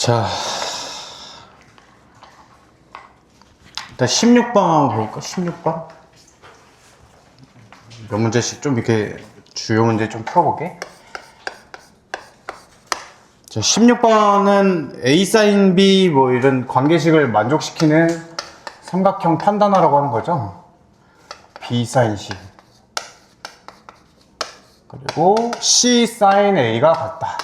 자, 일단 16번 한번 볼까? 16번? 몇 문제씩 좀 이렇게 주요 문제 좀 풀어볼게. 자, 16번은 A sin B 뭐 이런 관계식을 만족시키는 삼각형 판단하라고 하는 거죠. B sin C 그리고 C sin A가 같다.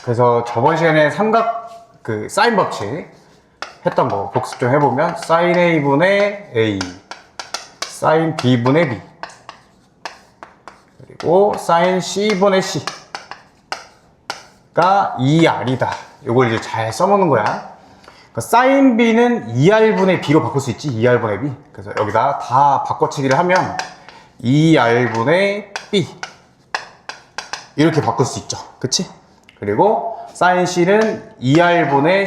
그래서 저번 시간에 삼각 그 사인 법칙 했던 거 복습 좀 해보면 sin A분의 A, sin B분의 B, 그리고 sin C분의 C가 2R이다. 이걸 이제 잘 써먹는 거야. 그러니까 sin B는 2R분의 B로 바꿀 수 있지. 2R분의 B. 그래서 여기다 다 바꿔치기를 하면 2R분의 B 이렇게 바꿀 수 있죠. 그치? 그리고 sin C는 2R분의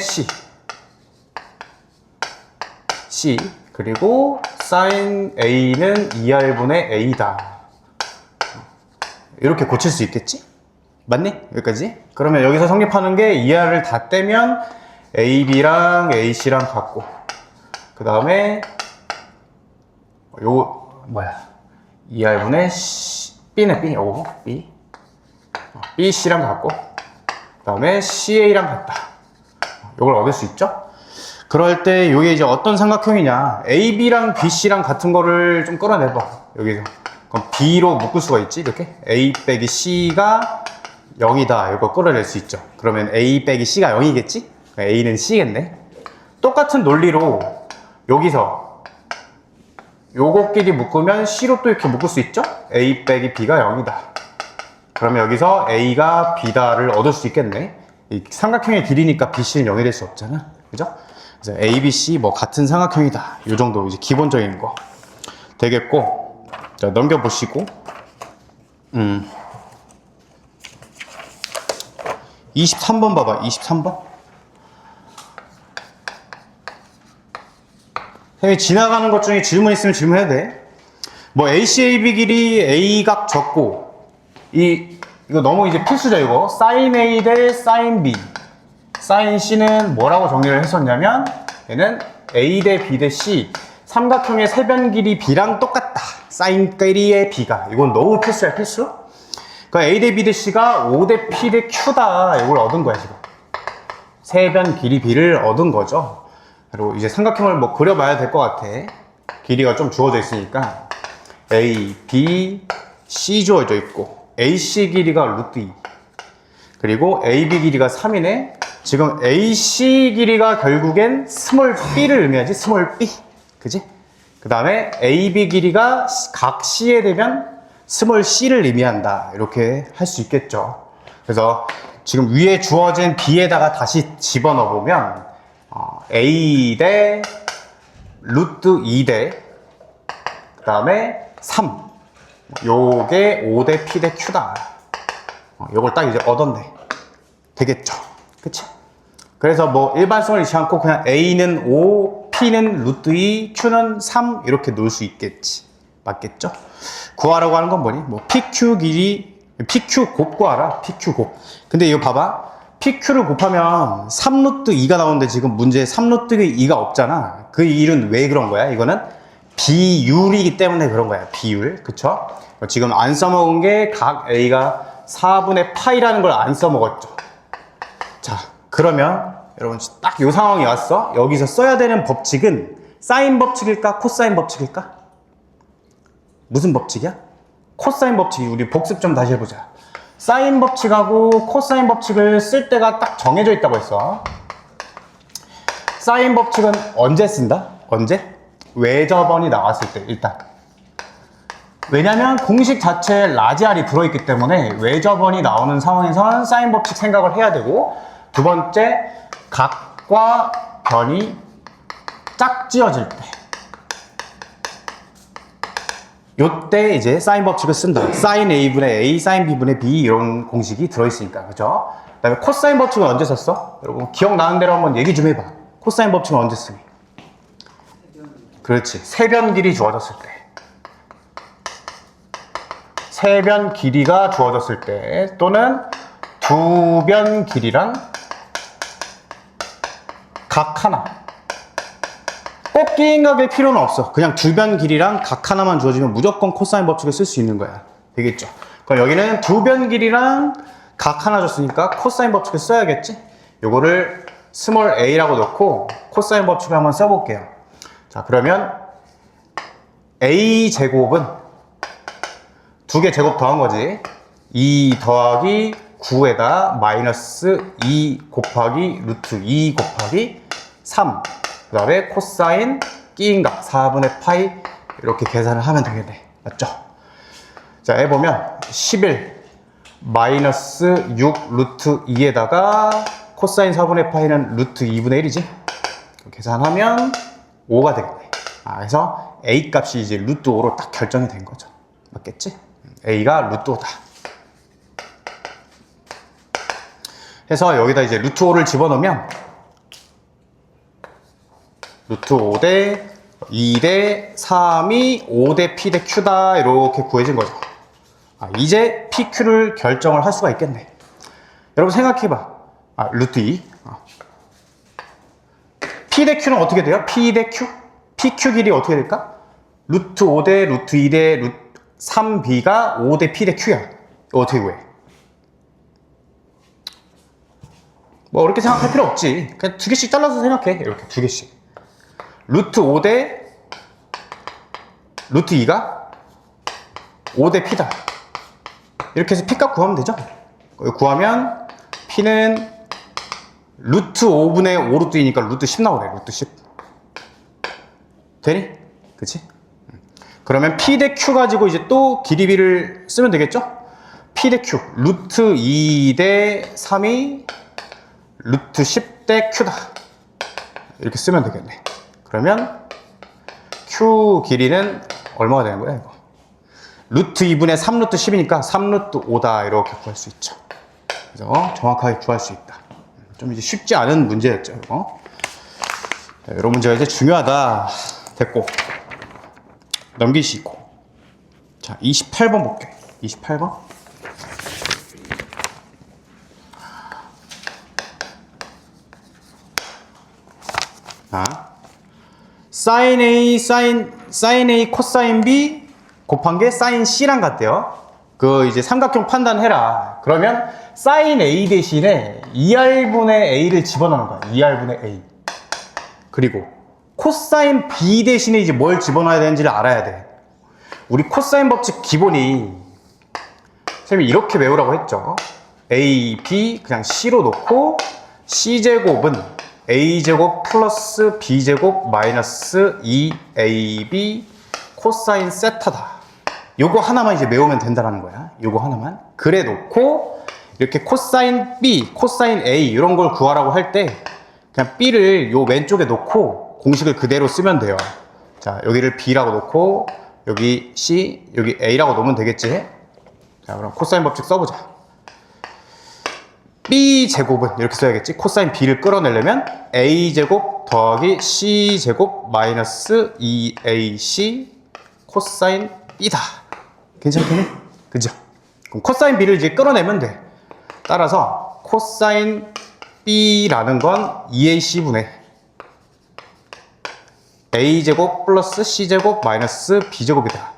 C 그리고 sin A는 2R분의 A다. 이렇게 고칠 수 있겠지? 맞니? 여기까지? 그러면 여기서 성립하는 게 2R을 다 떼면 AB랑 AC랑 같고 그 다음에 요거 뭐야 2R분의 B는 B 요거 BC랑 같고 그 다음에 CA랑 같다. 이걸 얻을 수 있죠? 그럴 때 이게 이제 어떤 삼각형이냐, AB랑 BC랑 같은 거를 좀 끌어내봐. 여기서 그럼 B로 묶을 수가 있지. 이렇게 A 빼기 C가 0이다 이거 끌어낼 수 있죠. 그러면 A 빼기 C가 0이겠지? A는 C겠네. 똑같은 논리로 여기서 요거끼리 묶으면 C로 또 이렇게 묶을 수 있죠? A 빼기 B가 0이다. 그러면 여기서 A가 B다를 얻을 수 있겠네. 이 삼각형의 길이니까 BC는 0이 될 수 없잖아. 그죠? 그래서 A, B, C 뭐 같은 삼각형이다. 이 정도 이제 기본적인 거 되겠고. 자, 넘겨보시고. 23번 봐봐. 23번. 선생님이 지나가는 것 중에 질문 있으면 질문해도 돼. 뭐 AC, AB 길이 A각 적고 이거 너무 이제 필수죠. 이거 sin A 대 sin B, sin C는 뭐라고 정리를 했었냐면 얘는 A 대 B 대 C 삼각형의 세변 길이 B랑 똑같다. sin 길이의 B가 이건 너무 필수야. 필수. 그러니까 A 대 B 대 C가 O 대 P 대 Q다. 이걸 얻은 거야 지금. 세변 길이 B를 얻은 거죠. 그리고 이제 삼각형을 뭐 그려봐야 될 것 같아. 길이가 좀 주어져 있으니까 A, B, C 주어져 있고 AC 길이가 루트 2 그리고 AB 길이가 3이네. 지금 AC 길이가 결국엔 스몰 b를 의미하지. 스몰 b 그지? 그 다음에 AB 길이가 각 C에 되면 스몰 c를 의미한다. 이렇게 할 수 있겠죠. 그래서 지금 위에 주어진 B에다가 다시 집어넣어 보면 A 대 루트 2 대 그 다음에 3 요게 O 대 P 대 Q다. 요걸 딱 이제 얻었네. 되겠죠. 그치? 그래서 뭐 일반성을 잃지 않고 그냥 A는 5, P는 루트 2, Q는 3 이렇게 놓을 수 있겠지. 맞겠죠? 구하라고 하는 건 뭐니? 뭐 PQ 길이, PQ 곱 구하라. PQ 곱. 근데 이거 봐봐. PQ를 곱하면 3 루트 2가 나오는데 지금 문제에 3 루트 2가 없잖아. 그 이유는 왜 그런 거야? 이거는 비율이기 때문에 그런 거야. 비율. 그쵸? 지금 안 써먹은 게 각 A가 4분의 파이라는 걸 안 써먹었죠. 자, 그러면 여러분 딱 이 상황이 왔어. 여기서 써야 되는 법칙은 사인 법칙일까? 코사인 법칙일까? 무슨 법칙이야? 코사인 법칙이. 우리 복습 좀 다시 해보자. 사인 법칙하고 코사인 법칙을 쓸 때가 딱 정해져 있다고 했어. 사인 법칙은 언제 쓴다? 언제? 외접원이 나왔을 때. 일단 왜냐면 공식 자체에 라지 R이 들어있기 때문에 외접원이 나오는 상황에서는 사인 법칙 생각을 해야 되고, 두 번째 각과 변이 짝지어질 때 요때 이제 사인 법칙을 쓴다. sin A분의 A, sin B분의 B 이런 공식이 들어있으니까. 그죠? 그 다음에 코사인 법칙은 언제 썼어? 여러분 기억나는 대로 한번 얘기 좀 해봐. 코사인 법칙은 언제 쓰니? 그렇지. 세변 길이 주어졌을 때. 세변 길이가 주어졌을 때 또는 두 변 길이랑 각 하나. 꼭 끼인각일 필요는 없어. 그냥 두 변 길이랑 각 하나만 주어지면 무조건 코사인 법칙을 쓸 수 있는 거야. 되겠죠? 그럼 여기는 두 변 길이랑 각 하나 줬으니까 코사인 법칙을 써야겠지? 요거를 스몰 a라고 넣고 코사인 법칙을 한번 써볼게요. 자, 그러면 a 제곱은 두 개 제곱 더한 거지. 2 더하기 9에다 마이너스 2 곱하기 루트 2 곱하기 3. 그 다음에 코사인 끼인각 4분의 파이 이렇게 계산을 하면 되겠네. 맞죠? 자, 해보면 11 마이너스 6 루트 2에다가 코사인 4분의 파이는 루트 2분의 1이지? 계산하면 5가 되겠네. 그래서 a 값이 이제 루트 5로 딱 결정이 된 거죠. 맞겠지? a가 루트 5다. 해서 여기다 이제 루트 5를 집어넣으면 루트 5 대 2 대 3이 5 대 p 대 q다 이렇게 구해진 거죠. 이제 pq를 결정을 할 수가 있겠네. 여러분 생각해봐. 루트 2 p 대 q는 어떻게 돼요? p 대 q? pq 길이 어떻게 될까? 루트 5 대 루트 2 대 루트 3b가 5 대 p 대 q야. 이거 어떻게 구해? 뭐 어렵게 생각할 필요 없지. 그냥 두 개씩 잘라서 생각해. 이렇게 두 개씩. 루트 5 대 루트 2가 5 대 p다. 이렇게 해서 p값 구하면 되죠. 구하면 p는 루트 5분의 5 루트 2니까 루트 10 나오네. 루트 10 되니? 그치? 그러면 p 대 q 가지고 이제 또 길이비를 쓰면 되겠죠? p 대 q 루트 2 대 3이 루트 10 대 q다. 이렇게 쓰면 되겠네. 그러면 q 길이는 얼마가 되는 거야 이거? 루트 2분의 3 루트 10이니까 3 루트 5다 이렇게 구할 수 있죠. 그래서 정확하게 구할 수 있다. 좀 이제 쉽지 않은 문제였죠 이거. 자, 이런 문제가 이제 중요하다. 됐고 넘기시고. 자, 28번 볼게요. 28번. 사인 A, 사인 A 코사인 B 곱한 게 사인 C랑 같대요. 그 이제 삼각형 판단해라. 그러면 사인 A 대신에 2R분의 A를 집어넣는 거야. 2R분의 A. 그리고 코사인 B 대신에 이제 뭘 집어넣어야 되는지를 알아야 돼. 우리 코사인 법칙 기본이 선생님이 이렇게 외우라고 했죠. A, B 그냥 C로 놓고 C제곱은 A제곱 플러스 B제곱 마이너스 2AB 코사인 세타다. 요거 하나만 이제 외우면 된다는 거야. 요거 하나만. 그래 놓고 이렇게 코사인 B, 코사인 A 이런 걸 구하라고 할 때 그냥 B를 요 왼쪽에 놓고 공식을 그대로 쓰면 돼요. 자, 여기를 B라고 놓고 여기 C, 여기 A라고 놓으면 되겠지? 자, 그럼 코사인 법칙 써보자. B제곱은 이렇게 써야겠지? 코사인 B를 끌어내려면 A제곱 더하기 C제곱 마이너스 2AC 코사인 B다. 괜찮겠니? 그죠? 그럼 코사인 B를 이제 끌어내면 돼. 따라서 코사인 B라는 건 2AC분의 A제곱 플러스 C제곱 마이너스 B제곱이다.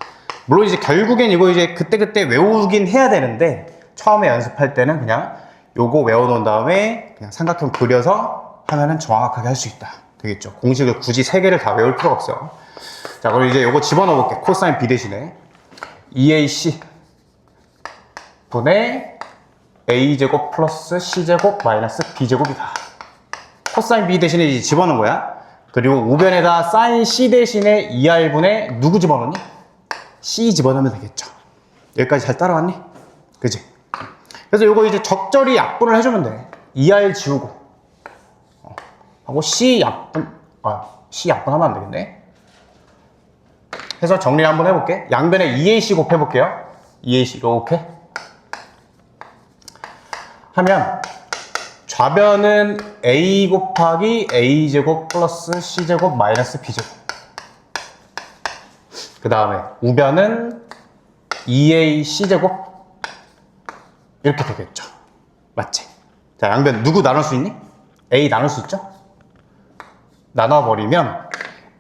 물론 이제 결국엔 이거 이제 그때그때 외우긴 해야 되는데 처음에 연습할 때는 그냥 요거 외워놓은 다음에 그냥 삼각형 그려서 하면은 정확하게 할 수 있다. 되겠죠? 공식을 굳이 3개를 다 외울 필요가 없어요. 자, 그럼 이제 요거 집어넣어 볼게. 코사인 B 대신에 2AC 분의 A제곱 플러스 C제곱 마이너스 B제곱이다. 코사인 B 대신에 이제 집어넣은 거야. 그리고 우변에다 사인 C 대신에 2R분의 누구 집어넣니? C 집어넣으면 되겠죠. 여기까지 잘 따라왔니? 그치? 그래서 요거 이제 적절히 약분을 해주면 돼. 2R 지우고 하고 C 약분 C 약분하면 안 되겠네. 해서 정리를 한번 해볼게. 양변에 2AC 곱해볼게요. 2AC 이렇게 하면 좌변은 A 곱하기 A제곱 플러스 C제곱 마이너스 B제곱. 그 다음에 우변은 2AC제곱 이렇게 되겠죠. 맞지? 자, 양변 누구 나눌 수 있니? A 나눌 수 있죠? 나눠버리면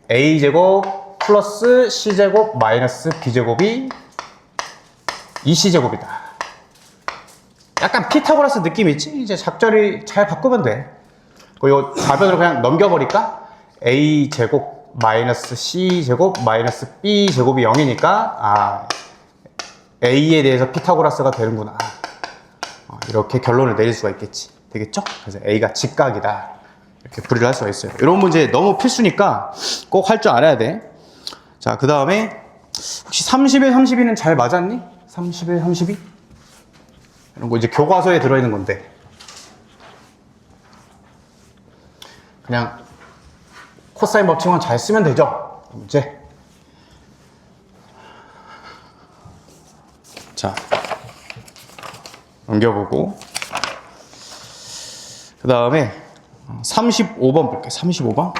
a제곱 플러스 c제곱 마이너스 b제곱이 2c제곱이다. 약간 피타고라스 느낌 있지? 이제 작절이 잘 바꾸면 돼. 그리고 좌변으로 그냥 넘겨버릴까? a제곱 마이너스 c제곱 마이너스 b제곱이 0이니까 아, a에 대해서 피타고라스가 되는구나. 이렇게 결론을 내릴 수가 있겠지. 되겠죠? 그래서 a가 직각이다. 이렇게 풀이를 할 수가 있어요. 이런 문제 너무 필수니까 꼭 할 줄 알아야 돼. 자, 그 다음에 혹시 30에 32는 잘 맞았니? 30에 32? 이런 거 이제 교과서에 들어있는 건데 그냥 코사인 법칙만 잘 쓰면 되죠. 문제. 자, 넘겨보고 그 다음에 35번 볼게요. 35번.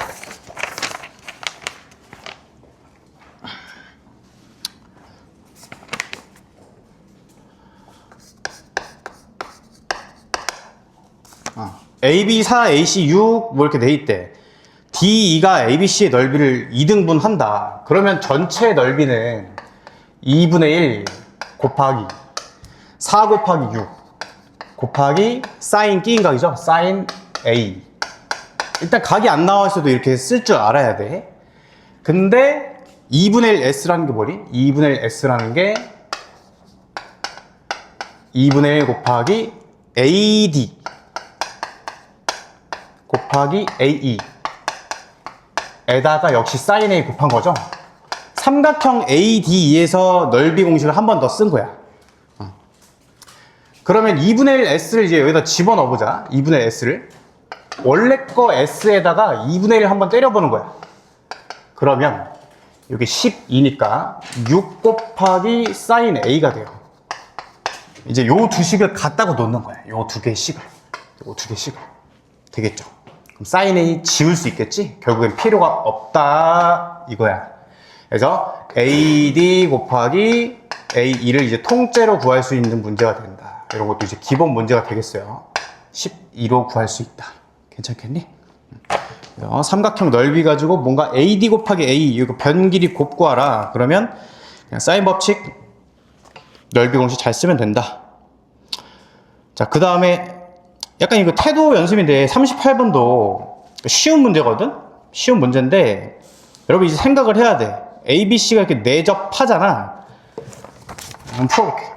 AB 4, AC 6, 뭐 이렇게 돼 있대. DE가 ABC의 넓이를 2등분 한다. 그러면 전체 넓이는 2분의 1 곱하기 4 곱하기 6 곱하기 사인 끼인 각이죠. 사인 A. 일단 각이 안 나와 있어도 이렇게 쓸 줄 알아야 돼. 근데 2분의 1 S라는 게 뭐니? 2분의 1 S라는 게 2분의 1 곱하기 AD 곱하기 AE 에다가 역시 사인 A 곱한 거죠. 삼각형 ADE에서 넓이 공식을 한 번 더 쓴 거야. 그러면 2분의 1 S를 이제 여기다 집어넣어 보자. 2분의 1 S를 원래 거 S에다가 2분의 1 한번 때려보는 거야. 그러면 여기 12니까 6 곱하기 사인 A가 돼요. 이제 요 두 식을 갖다가 놓는 거야. 요 두 개의 식을. 요 두 개의 식을. 되겠죠? 그럼 사인 A 지울 수 있겠지? 결국엔 필요가 없다 이거야. 그래서 AD 곱하기 AE를 이제 통째로 구할 수 있는 문제가 된다. 이런 것도 이제 기본 문제가 되겠어요. 12로 구할 수 있다. 괜찮겠니? 삼각형 넓이 가지고 뭔가 AD 곱하기 AE 이거 변 길이 곱구하라. 그러면 그냥 사인 법칙 넓이 공식 잘 쓰면 된다. 자, 그 다음에 약간 이거 태도 연습인데 38번도 쉬운 문제거든? 쉬운 문제인데 여러분 이제 생각을 해야 돼. ABC가 이렇게 내접하잖아. 한번 풀어볼게.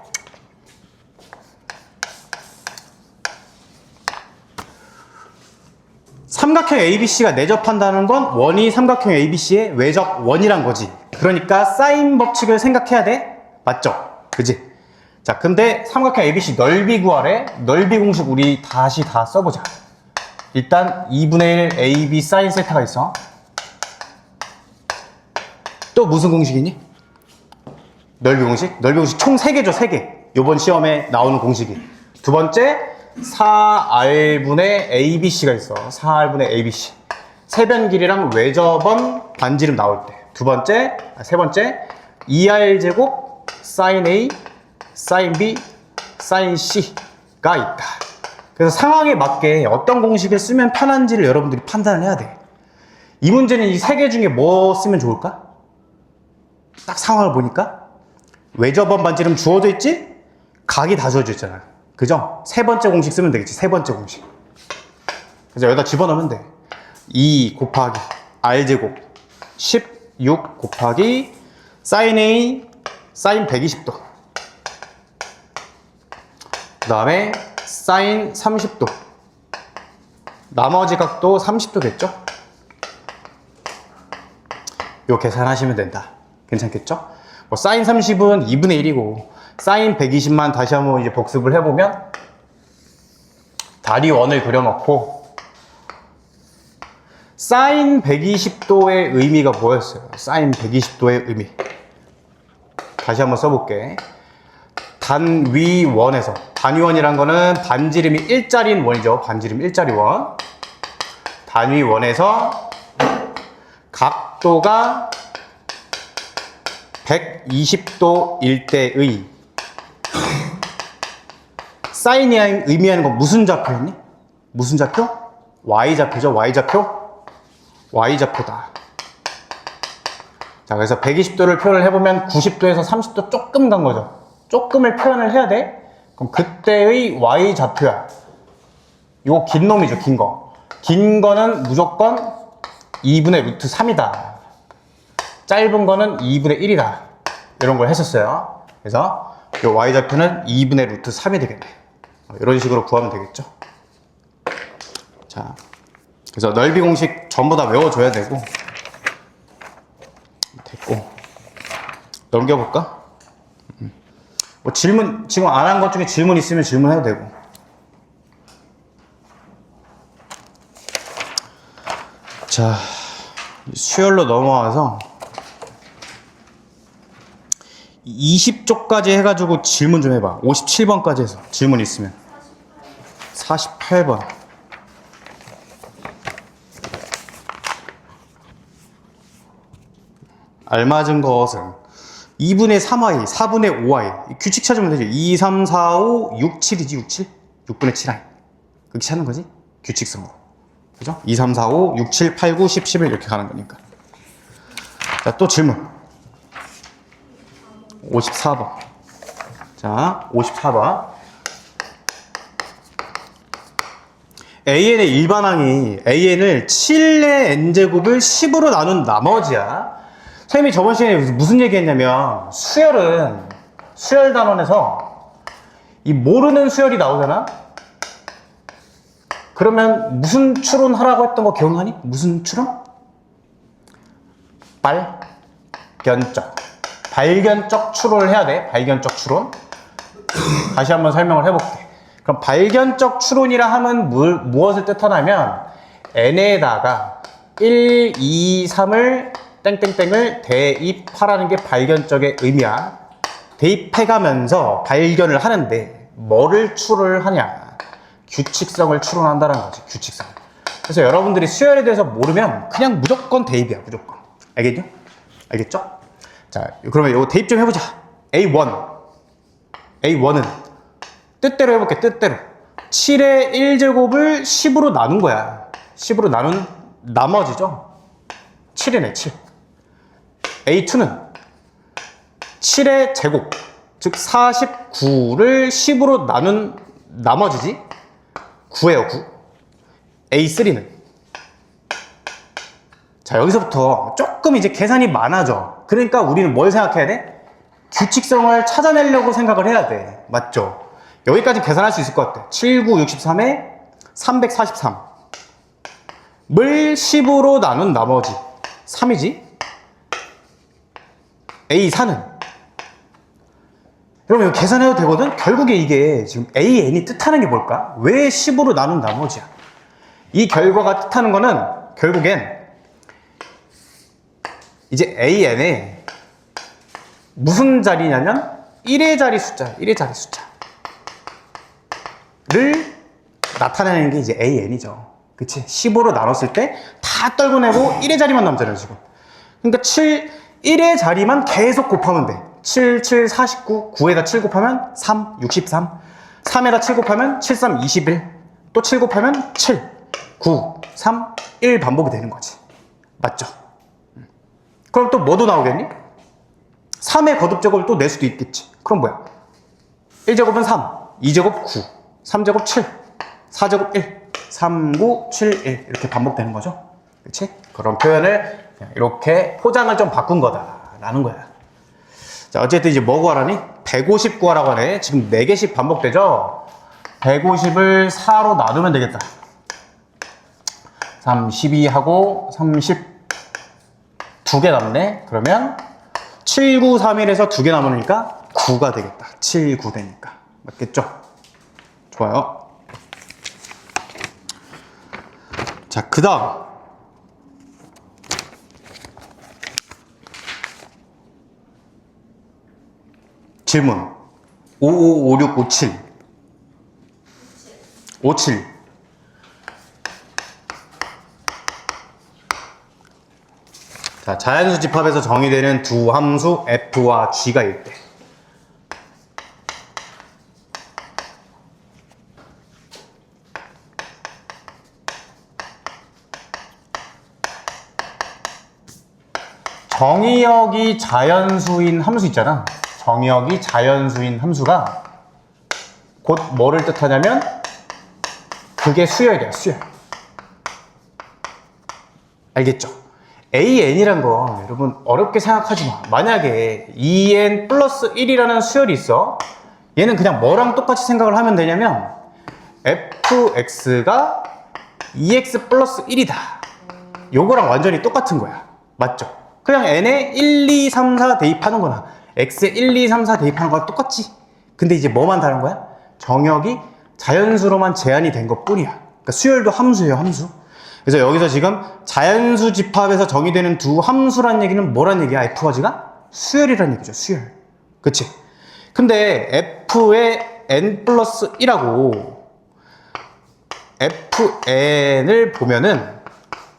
삼각형 ABC가 내접한다는 건 원이 삼각형 ABC의 외접 원이란 거지. 그러니까 사인 법칙을 생각해야 돼. 맞죠? 그지? 자, 근데 삼각형 ABC 넓이 구하래. 넓이 공식 우리 다시 다 써보자. 일단 2분의 1 AB 사인 세타가 있어. 또 무슨 공식이니? 넓이 공식? 넓이 공식 총 3개죠, 3개. 요번 시험에 나오는 공식이. 두 번째, 4R분의 ABC가 있어. 4R분의 ABC. 세변 길이랑 외접원 반지름 나올 때. 세 번째, 2R제곱 사인 A, 사인 B, 사인 C가 있다. 그래서 상황에 맞게 어떤 공식을 쓰면 편한지를 여러분들이 판단을 해야 돼. 이 문제는 이 3개 중에 뭐 쓰면 좋을까? 딱 상황을 보니까 외접원 반지름 주어져 있지? 각이 다 주어져 있잖아. 그죠? 세 번째 공식 쓰면 되겠지. 세 번째 공식. 그래서 여기다 집어넣으면 돼. 2 곱하기 R제곱 16 곱하기 사인 A 사인 120도 그 다음에 사인 30도 나머지 각도 30도 됐죠? 요 계산하시면 된다. 괜찮겠죠? 뭐 사인 30은 2분의 1이고 사인 120만 다시 한번 이제 복습을 해보면 다리 원을 그려놓고 사인 120도의 의미가 뭐였어요? 사인 120도의 의미 다시 한번 써볼게. 단위원에서 단위원이란 거는 반지름이 일자리인 원이죠. 반지름 일자리 원. 단위원에서 각도가 120도일 때의 사인이 의미하는 건 무슨 좌표였니? 무슨 좌표? Y좌표죠. Y좌표. y좌표다. 자, 그래서 120도를 표현을 해보면 90도에서 30도 조금 간 거죠. 조금을 표현을 해야 돼. 그럼 그때의 y좌표야. 요거 긴 놈이죠, 긴 거. 긴 거는 무조건 2분의 루트 3이다. 짧은 거는 2분의 1이다. 이런 걸 했었어요. 그래서 요 y좌표는 2분의 루트 3이 되겠네. 이런 식으로 구하면 되겠죠. 자, 그래서 넓이 공식 전부 다 외워줘야 되고. 됐고. 넘겨볼까? 뭐 질문, 지금 안 한 것 중에 질문 있으면 질문해도 되고. 자, 수열로 넘어와서 20쪽까지 해가지고 질문 좀 해봐. 57번까지 해서 질문 있으면. 48번. 알맞은 것은 2분의 3y, 4분의 5y. 규칙 찾으면 되죠. 2, 3, 4, 5, 6, 7이지, 6, 7? 6분의 7y. 그렇게 찾는 거지? 규칙성으로. 그죠? 2, 3, 4, 5, 6, 7, 8, 9, 10, 11 이렇게 가는 거니까. 자, 또 질문. 54번. 자, 54번. AN의 일반항이 AN을 7의 n제곱을 10으로 나눈 나머지야. 선생님이 저번 시간에 무슨 얘기 했냐면, 수열 단원에서 이 모르는 수열이 나오잖아? 그러면 무슨 추론하라고 했던 거 기억나니? 무슨 추론? 발견적 추론을 해야 돼. 발견적 추론. 다시 한번 설명을 해볼게. 그럼 발견적 추론이라 하면 무엇을 뜻하냐면 n에다가 1, 2, 3을 땡땡땡을 대입하라는 게 발견적의 의미야. 대입해가면서 발견을 하는데 뭐를 추론을 하냐? 규칙성을 추론한다는 거지. 규칙성. 그래서 여러분들이 수열에 대해서 모르면 그냥 무조건 대입이야. 무조건. 알겠죠? 알겠죠? 자, 그러면 이거 대입 좀 해보자. A1은 뜻대로 해볼게. 뜻대로 7의 1제곱을 10으로 나눈 거야. 10으로 나눈 나머지죠. 7이네 7. A2는 7의 제곱, 즉 49를 10으로 나눈 나머지지. 9예요 9. A3는 자, 여기서부터 조금 이제 계산이 많아져. 그러니까 우리는 뭘 생각해야 돼? 규칙성을 찾아내려고 생각을 해야 돼. 맞죠? 여기까지 계산할 수 있을 것 같아. 7, 9, 63에 343을 10으로 나눈 나머지 3이지. A4는 여러분 이거 계산해도 되거든? 결국에 이게 지금 AN이 뜻하는 게 뭘까? 왜 10으로 나눈 나머지야? 이 결과가 뜻하는 거는 결국엔 이제 AN에 무슨 자리냐면 1의 자리 숫자, 1의 자리 숫자를 나타내는 게 이제 AN이죠. 그치? 15로 나눴을 때 다 떨궈내고 1의 자리만 남잖아요, 지금. 그러니까 1의 자리만 계속 곱하면 돼. 7, 7, 49, 9에다 7 곱하면 3, 63. 3에다 7 곱하면 7, 3, 21. 또 7 곱하면 7, 9, 3, 1 반복이 되는 거지. 맞죠? 그럼 또 뭐도 나오겠니? 3의 거듭제곱을 또 낼 수도 있겠지. 그럼 뭐야? 1제곱은 3, 2제곱 9, 3제곱 7, 4제곱 1, 3, 9, 7, 1 이렇게 반복되는 거죠. 그렇지? 그런 표현을 이렇게 포장을 좀 바꾼 거다라는 거야. 자, 어쨌든 이제 뭐 구하라니? 150 구하라고 하네. 지금 4개씩 반복되죠? 150을 4로 나누면 되겠다. 32하고 30 2개 남네. 그러면 7, 9, 3, 1에서 2개 남으니까 9가 되겠다. 7, 9 되니까. 맞겠죠? 좋아요. 자, 그 다음 질문 55, 56, 57 57 자, 자연수 집합에서 정의되는 두 함수 f와 g가 일 때 정의역이 자연수인 함수 있잖아. 정의역이 자연수인 함수가 곧 뭐를 뜻하냐면 그게 수열이야, 수열. 알겠죠? AN이란 거 여러분 어렵게 생각하지 마. 만약에 2n 플러스 1이라는 수열이 있어. 얘는 그냥 뭐랑 똑같이 생각을 하면 되냐면 fx가 2x 플러스 1이다. 요거랑 완전히 똑같은 거야. 맞죠? 그냥 n에 1, 2, 3, 4 대입하는 거나 x에 1, 2, 3, 4 대입하는 거랑 똑같지. 근데 이제 뭐만 다른 거야? 정역이 자연수로만 제한이 된 것 뿐이야. 그러니까 수열도 함수예요, 함수. 그래서 여기서 지금 자연수 집합에서 정의되는 두 함수란 얘기는 뭐란 얘기야? f가지가? 수열이란 얘기죠, 수열. 그치? 근데 f의 n 플러스 1하고 fn을 보면은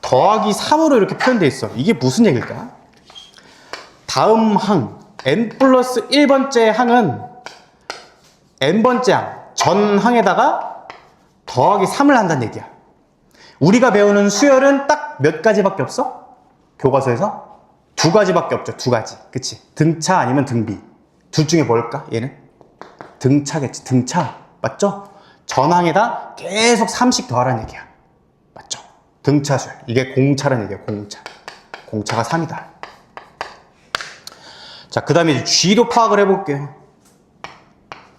더하기 3으로 이렇게 표현되어 있어. 이게 무슨 얘기일까? 다음 항, n 플러스 1번째 항은 n번째 항, 전 항에다가 더하기 3을 한다는 얘기야. 우리가 배우는 수열은 딱 몇 가지밖에 없어? 교과서에서? 두 가지밖에 없죠. 두 가지. 그치? 등차 아니면 등비. 둘 중에 뭘까? 얘는? 등차겠지. 등차. 맞죠? 전항에다 계속 3씩 더하라는 얘기야. 맞죠? 등차 수열. 이게 공차라는 얘기야. 공차. 공차가 3이다. 자, 그 다음에 G도 파악을 해볼게요.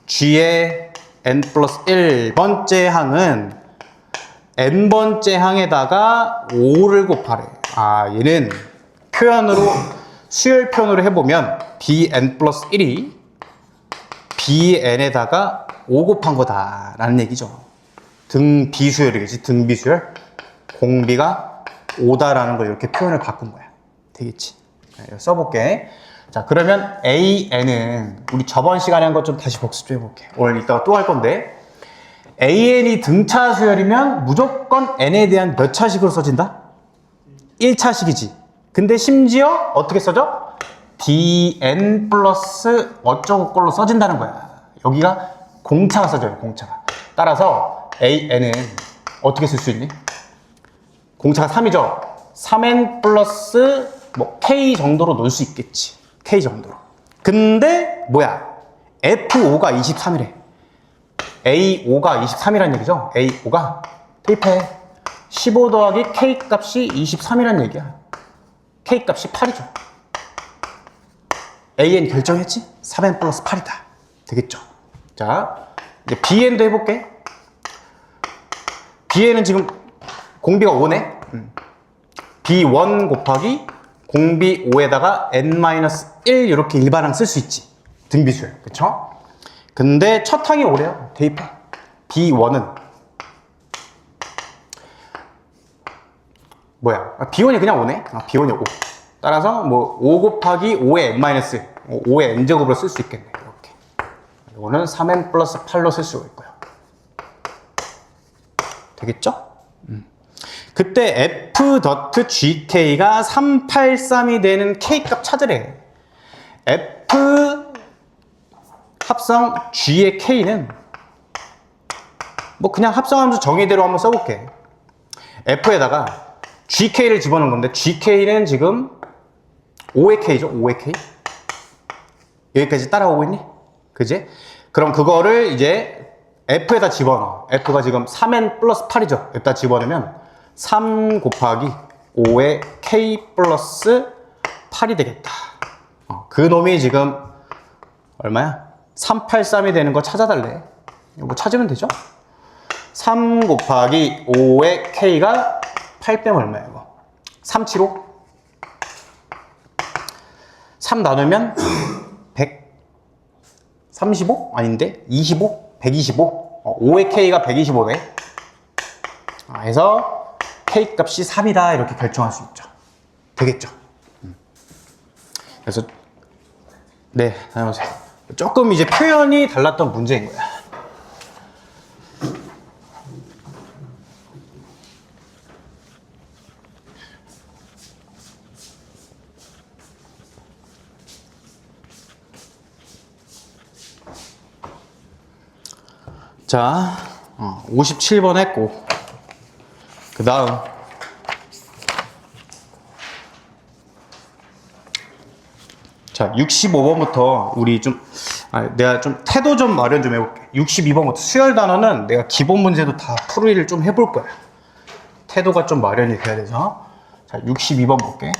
G의 n 플러스 1번째 항은 n번째 항에다가 5를 곱하래. 아, 얘는 표현으로, 수열 표현으로 해보면 bn 플러스 1이 bn에다가 5 곱한 거다라는 얘기죠. 등비수열이겠지. 등비수열. 공비가 5다라는 걸 이렇게 표현을 바꾼 거야. 되겠지? 네, 써볼게. 자, 그러면 AN은 우리 저번 시간에 한 것 좀 다시 복습 좀 해볼게. 오늘 이따가 또 할 건데 AN이 등차 수열이면 무조건 N에 대한 몇 차식으로 써진다? 1차식이지. 근데 심지어 어떻게 써져? DN 플러스 어쩌고 꼴로 써진다는 거야. 여기가 공차가 써져요, 공차가. 따라서 AN은 어떻게 쓸 수 있니? 공차가 3이죠. 3N 플러스 뭐 K 정도로 놓을 수 있겠지. K 정도로. 근데 뭐야? F5가 23이래. A5가 23이란 얘기죠. A5가 대입해. 15 더하기 K 값이 23이란 얘기야. K 값이 8이죠. AN 결정했지? 3N 플러스 8이다. 되겠죠? 자, 이제 BN도 해볼게. BN은 지금 공비가 5네. B1 곱하기 공비 5에다가 N-1 이렇게 일반항 쓸 수 있지. 등비수열. 그쵸? 근데 첫 항이 5래요. 대입해. B1은 뭐야? B1이 그냥 5네? B1이 5. 따라서 뭐 5 곱하기 5의 N-1, 5의 N제곱으로 쓸 수 있겠네. 이렇게. 이거는 3N 플러스 8로 쓸 수가 있고요. 되겠죠? 그때 F.GK가 383이 되는 K값 찾으래. F 합성 G의 K는 뭐 그냥 합성함수 정의대로 한번 써볼게. F에다가 GK를 집어넣은 건데 GK는 지금 5의 K죠. 5의 K. 여기까지 따라오고 있니? 그지? 그럼 그거를 이제 F에다 집어넣어. F가 지금 3N 플러스 8이죠. 여기다 집어넣으면 3 곱하기 5의 K 플러스 8이 되겠다. 그 놈이 지금 얼마야? 383이 되는 거 찾아달래. 이거 찾으면 되죠? 3 곱하기 5의 K가 8 빼면 얼마야 이거? 375? 3 나누면 135? 아닌데? 25? 125? 5의 K가 125네. 그래서 K 값이 3이다 이렇게 결정할 수 있죠. 되겠죠? 그래서 네, 다녀오세요. 조금 이제 표현이 달랐던 문제인 거야. 자, 57번 했고 그 다음 자, 65번부터 우리 좀, 내가 좀 태도 좀 마련 좀 해볼게. 62번부터 수열 단어는 내가 기본 문제도 다 풀이를 좀 해볼 거야. 태도가 좀 마련이 돼야 돼서. 자, 62번 볼게.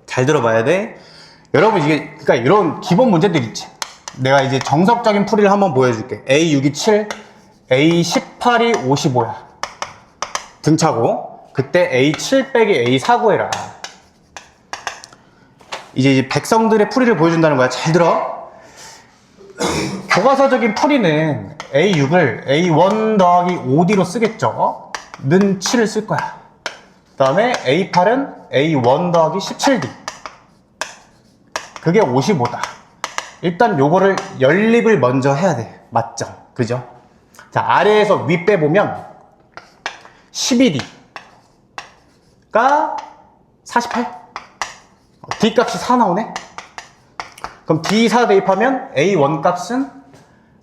잘 들어봐야 돼. 여러분, 이게, 그러니까 이런 기본 문제들 있지. 내가 이제 정석적인 풀이를 한번 보여줄게. A6이 7, A18이 55야. 등차고, 그때 A7 빼기 A4 구해라. 이제 백성들의 풀이를 보여준다는 거야. 잘 들어. 교과서적인 풀이는 A6을 A1 더하기 5D로 쓰겠죠. 는 7을 쓸 거야. 그 다음에 A8은 A1 더하기 17D. 그게 55다. 일단 요거를 연립을 먼저 해야 돼. 맞죠? 그죠? 자, 아래에서 위 빼보면 12D가 48. D 값이 4 나오네? 그럼 D4 대입하면 A1 값은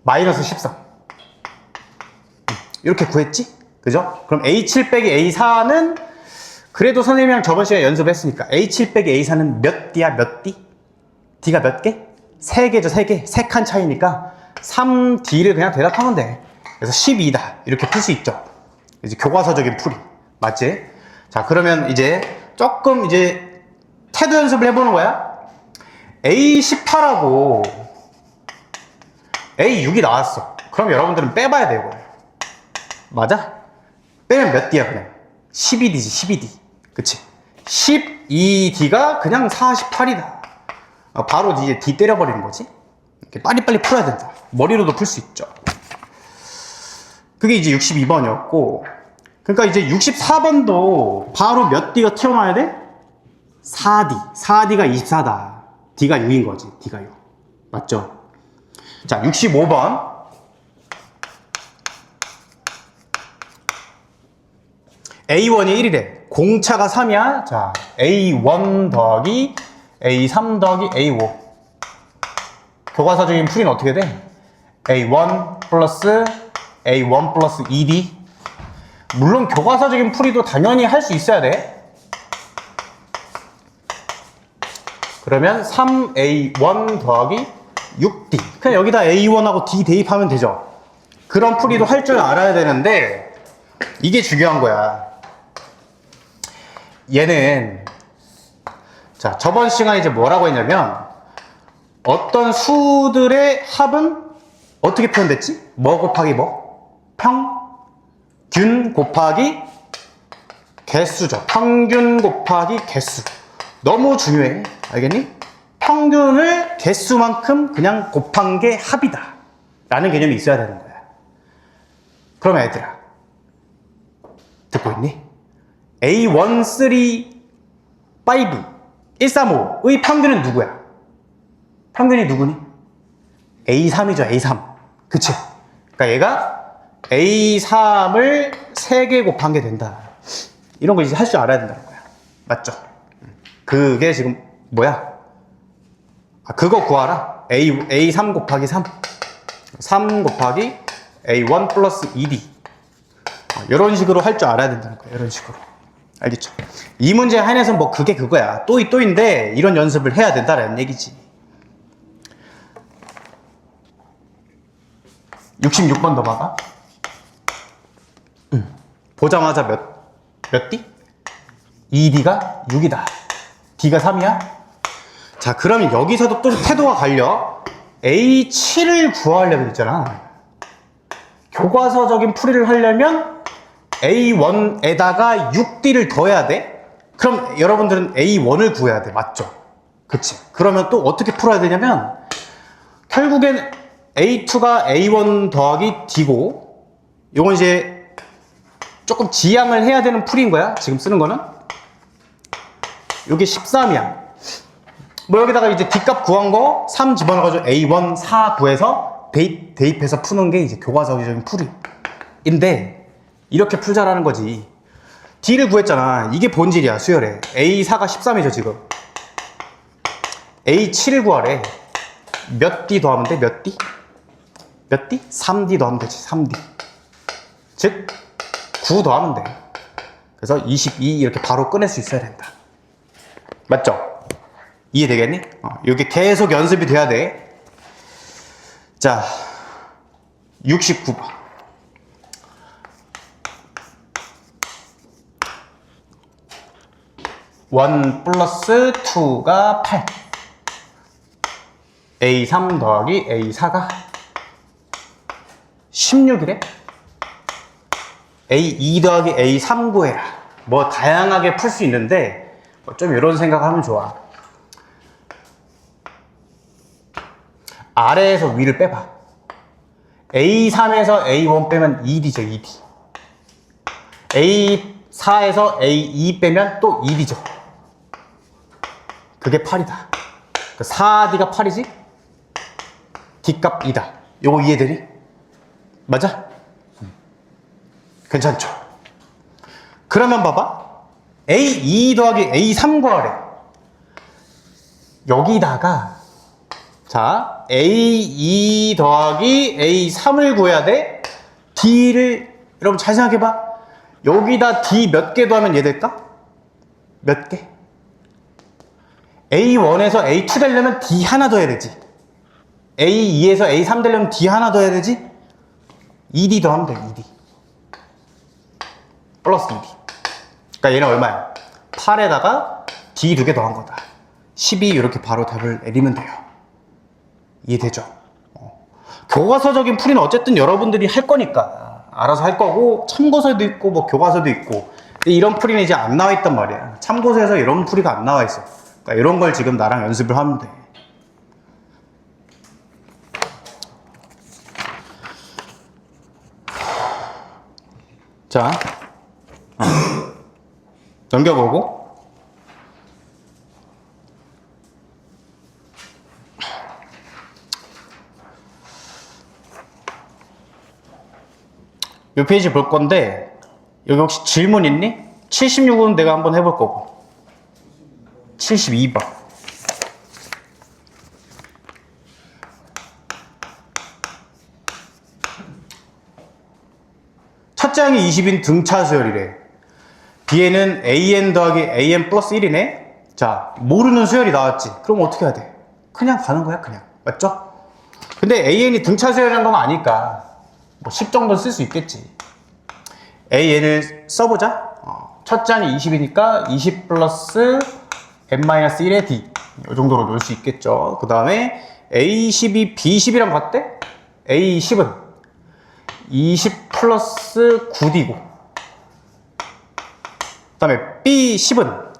마이너스 13. 이렇게 구했지? 그죠? 그럼 A7 빼기 A4는 그래도 선생님이랑 저번 시간에 연습했으니까 A7 빼기 A4는 몇 D야? 몇 D? D가 몇 개? 3개죠, 3개. 3칸 차이니까 3D를 그냥 대답하면 돼. 그래서 12다. 이렇게 풀 수 있죠. 이제 교과서적인 풀이. 맞지? 자, 그러면 이제 조금 이제 태도 연습을 해보는 거야. A18하고 A6이 나왔어. 그럼 여러분들은 빼봐야 돼요. 맞아? 빼면 몇 D야 그냥? 12D지 12D. 그치? 12D가 그냥 48이다. 바로 이제 D 때려버리는 거지. 이렇게 빨리빨리 풀어야 된다. 머리로도 풀 수 있죠. 그게 이제 62번이었고, 그러니까 이제 64번도 바로 몇 D가 튀어나와야 돼? 4D. 4D가 24다. D가 6인 거지. D가 6. 맞죠? 자, 65번. A1이 1이래. 공차가 3이야. 자, A1 더하기 A3 더하기 A5. 교과서적인 풀이는 어떻게 돼? A1 플러스 A1 플러스 2D. 물론 교과서적인 풀이도 당연히 할 수 있어야 돼. 그러면 3A1 더하기 6D. 그냥 여기다 A1하고 D 대입하면 되죠. 그런 풀이도 할 줄 알아야 되는데 이게 중요한 거야. 얘는 자, 저번 시간에 이제 뭐라고 했냐면 어떤 수들의 합은 어떻게 표현됐지? 뭐 곱하기 뭐? 평균 곱하기 개수죠. 평균 곱하기 개수. 너무 중요해. 알겠니? 평균을 개수만큼 그냥 곱한 게 합이다. 라는 개념이 있어야 되는 거야. 그럼 얘들아, 듣고 있니? A1, 3, 5, 135의 평균은 누구야? 평균이 누구니? A3이죠, A3. 그치? 그러니까 얘가 A3을 3개 곱한 게 된다. 이런 거 이제 할 줄 알아야 된다는 거야. 맞죠? 그게 지금 뭐야? 그거 구하라. A3 곱하기 3. 3 곱하기 A1 플러스 2D. 이런 식으로 할 줄 알아야 된다는 거야. 이런 식으로. 알겠죠? 이 문제 한해서 뭐 그게 그거야. 또인데 이런 연습을 해야 된다는 얘기지. 66번 넘어가. 보자마자 몇 D? 2D가 6이다. D가 3이야? 자, 그러면 여기서도 또 태도가 갈려. A7을 구하려고 했잖아. 교과서적인 풀이를 하려면 A1에다가 6D를 더해야 돼? 그럼 여러분들은 A1을 구해야 돼. 맞죠? 그치? 그러면 또 어떻게 풀어야 되냐면 결국엔 A2가 A1 더하기 D고 이건 이제 조금 지양을 해야 되는 풀인 거야. 지금 쓰는 거는. 여기 13이야. 뭐 여기다가 이제 D값 구한 거 3 집어넣어가지고 A1 4 구해서 대입해서 푸는 게 이제 교과서적인 풀이인데 이렇게 풀자라는 거지. D를 구했잖아. 이게 본질이야, 수열에. A4가 13이죠, 지금. A7을 구하래. 몇 D 더하면 돼? 몇 D? 몇 D? 3D 더하면 되지, 3D. 즉, 9 더하면 돼. 그래서 22 이렇게 바로 꺼낼 수 있어야 된다. 맞죠? 이해되겠니? 이게 계속 연습이 돼야 돼. 자, 69번. 1 플러스 2가 8. A3 더하기 A4가 16이래. A2 더하기 A3 구해라. 뭐 다양하게 풀 수 있는데 좀 이런 생각하면 좋아. 아래에서 위를 빼봐. A3에서 A1 빼면 2D죠, 2D. A4에서 A2 빼면 또 2D죠. 그게 8이다. 4D가 8이지? D값 2다. 요거 이해되니? 맞아? 괜찮죠? 그러면 봐봐. A2 더하기 A3 구하래. 여기다가 자, A2 더하기 A3을 구해야 돼. D를 여러분 잘 생각해봐. 여기다 D 몇 개 더하면 얘 될까? 몇 개? A1에서 A2 되려면 D 하나 더 해야 되지. A2에서 A3 되려면 D 하나 더 해야 되지. 2D 더하면 돼. 2D 플러스 2D. 그러니까 얘는 얼마야? 8에다가 D 2개 더한 거다. 12. 이렇게 바로 답을 내리면 돼요. 이해되죠? 교과서적인 풀이는 어쨌든 여러분들이 할 거니까 알아서 할 거고, 참고서도 있고 뭐 교과서도 있고. 근데 이런 풀이는 이제 안 나와 있단 말이야. 참고서에서 이런 풀이가 안 나와 있어. 그러니까 이런 걸 지금 나랑 연습을 하면 돼. 자, 넘겨보고. 이 페이지 볼 건데, 여기 혹시 질문 있니? 76은 내가 한번 해볼 거고. 72번. 첫 장이 20인 등차 수열이래. B에는 AN 더하기 AN 플러스 1이네. 자, 모르는 수열이 나왔지. 그럼 어떻게 해야 돼? 그냥 가는 거야, 그냥. 맞죠? 근데 AN이 등차 수열이라는 건 아니까 뭐 10 정도 쓸 수 있겠지. AN을 써보자. 첫 장이 20이니까 20 플러스 n-1의 D. 이 정도로 놓을 수 있겠죠. 그 다음에 A10이 B10이랑 같대? A10은 20 플러스 9D고. 그 다음에 B10은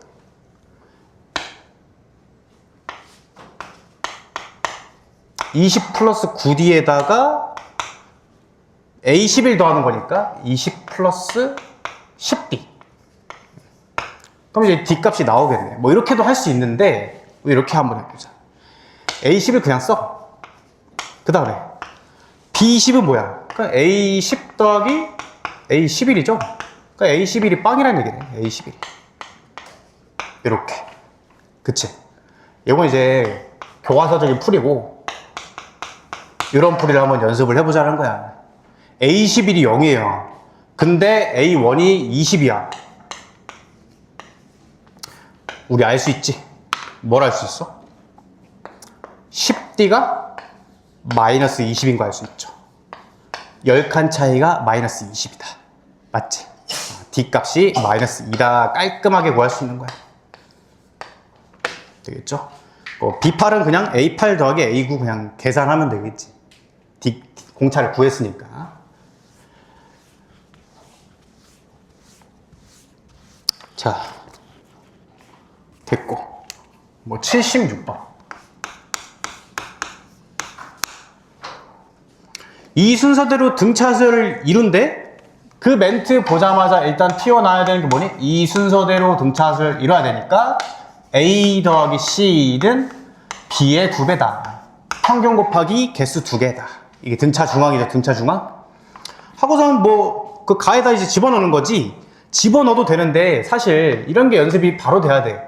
20 플러스 9D에다가 A11 더하는 거니까 20 플러스 10D. 그럼 이제 D 값이 나오겠네. 뭐 이렇게도 할 수 있는데 이렇게 한번 해보자. A10을 그냥 써. 그 다음에 B10은 뭐야? 그러니까 A10 더하기 A11이죠? 그러니까 A11이 빵이라는 얘기네. A11이. 이렇게. 그치? 이건 이제 교과서적인 풀이고, 이런 풀이를 한번 연습을 해보자는 거야. A11이 0이에요. 근데 A1이 20이야. 우리 알 수 있지? 뭘 알 수 있어? 10D가 마이너스 20인 거 알 수 있죠. 10칸 차이가 마이너스 20이다. 맞지? D 값이 마이너스 2다. 깔끔하게 구할 수 있는 거야. 되겠죠? B8은 그냥 A8 더하기 A9 그냥 계산하면 되겠지. D 공차를 구했으니까. 자, 됐고. 뭐 76번. 이 순서대로 등차수를 이룬대? 그 멘트 보자마자 일단 튀어나와야 되는 게 뭐니? 이 순서대로 등차수를 이뤄야 되니까 A 더하기 C는 B의 2배다. 평균 곱하기 개수 2개다. 이게 등차 중앙이죠. 등차 중앙. 하고서는 뭐 그 가에다 이제 집어넣는 거지. 집어넣어도 되는데 사실 이런 게 연습이 바로 돼야 돼.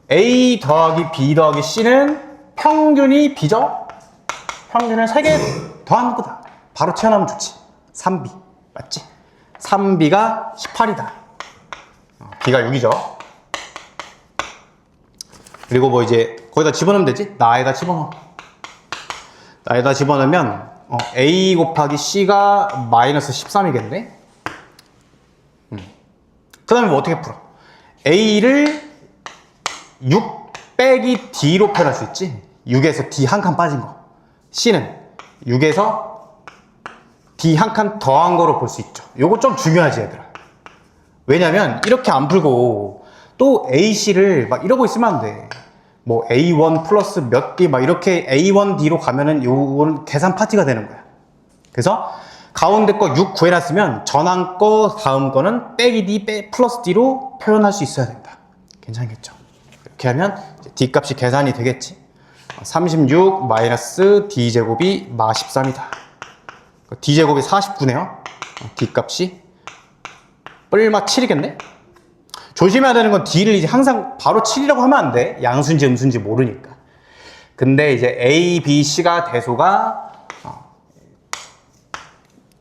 A 더하기 B 더하기 C는 평균이 B죠? 평균을 3개 더하는 거다. 바로 튀어나오면 좋지. 3B. 맞지? 3B가 18이다. B가 6이죠. 그리고 뭐 이제 거기다 집어넣으면 되지? 나에다 집어넣어. 나에다 집어넣으면 A 곱하기 C가 마이너스 13이겠네? 그 다음에 뭐 어떻게 풀어? A를 6 빼기 D로 표현할 수 있지? 6에서 D 한 칸 빠진 거. C는 6에서 D 한 칸 더한 거로 볼 수 있죠. 요거 좀 중요하지 얘들아. 왜냐면 이렇게 안 풀고 또 AC를 막 이러고 있으면 안 돼. 뭐 A1 플러스 몇 D 막 이렇게 A1D로 가면은 요거는 계산 파티가 되는 거야. 그래서 가운데 거 6 구해놨으면 전항 거 다음 거는 빼기 D 플러스 D로 표현할 수 있어야 된다. 괜찮겠죠? 이렇게 하면 이제 D 값이 계산이 되겠지. 36 마이너스 D제곱이 마 13이다. D제곱이 49네요. D 값이 뿔마 7이겠네? 조심해야 되는 건 D를 이제 항상 바로 7이라고 하면 안 돼. 양수인지 음수인지 모르니까. 근데 이제 A, B, C가 대소가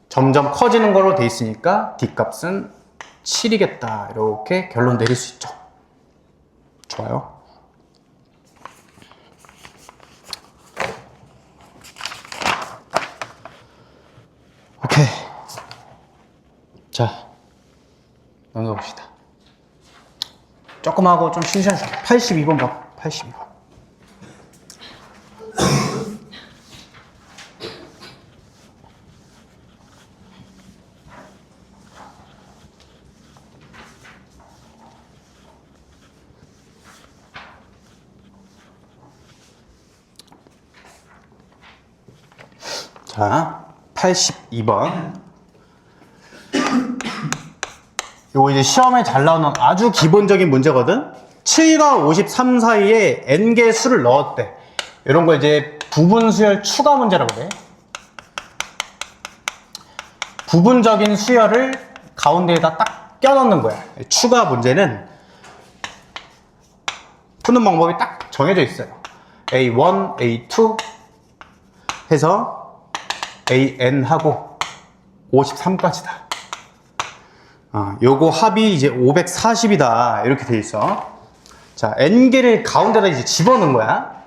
점점 커지는 걸로 돼 있으니까 D 값은 7이겠다. 이렇게 결론 내릴 수 있죠. 좋아요. 오케이. 자, 넘어갑시다. 조금 하고 좀 신시하죠. 82번 봐. 82번. 자, 82번. 요거 이제 시험에 잘 나오는 아주 기본적인 문제거든? 7과 53 사이에 n개의 수를 넣었대. 이런 거 이제 부분수열 추가 문제라고 그래. 부분적인 수열을 가운데에다 딱 껴넣는 거야. 추가 문제는 푸는 방법이 딱 정해져 있어요. A1, A2 해서 AN하고 53까지다. 요거 합이 이제 540이다. 이렇게 돼 있어. 자, n개를 가운데다 이제 집어넣은 거야.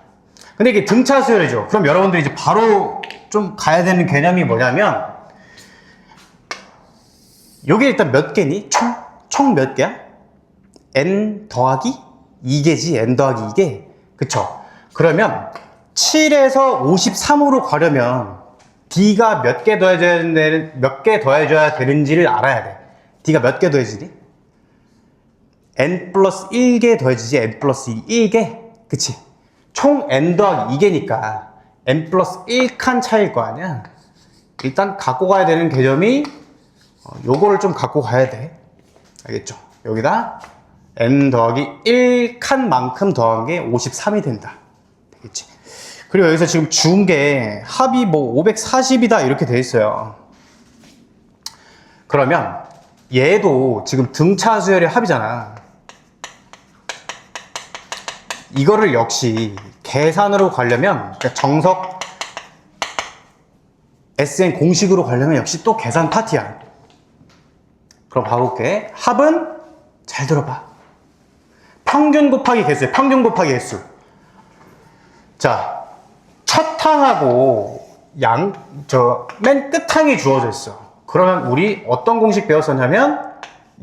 근데 이게 등차 수열이죠. 그럼 여러분들이 이제 바로 좀 가야 되는 개념이 뭐냐면, 요게 일단 몇 개니? 총 몇 개야? n 더하기 2개지. n 더하기 2개. 그쵸? 그러면 7에서 53으로 가려면 D가 몇 개 더해줘야 되는지를 알아야 돼. D가 몇 개 더해지니? n 플러스 1개 더해지지. n 플러스 1개? 그치? 총 n 더하기 2개니까 n 플러스 1칸 차이일 거 아니야? 일단 갖고 가야 되는 개념이 요거를 좀 갖고 가야 돼. 알겠죠? 여기다 n 더하기 1칸만큼 더한 게 53이 된다. 되겠지? 그리고 여기서 지금 준 게 합이 뭐 540이다 이렇게 돼 있어요. 그러면 얘도 지금 등차 수열의 합이잖아. 이거를 역시 계산으로 가려면, 그러니까 정석 SN 공식으로 가려면 역시 또 계산 파티야. 그럼 봐볼게. 합은 잘 들어봐. 평균 곱하기 개수야. 평균 곱하기 개수. 자, 첫 항하고 맨 끝항이 주어져 있어. 그러면 우리 어떤 공식 배웠었냐면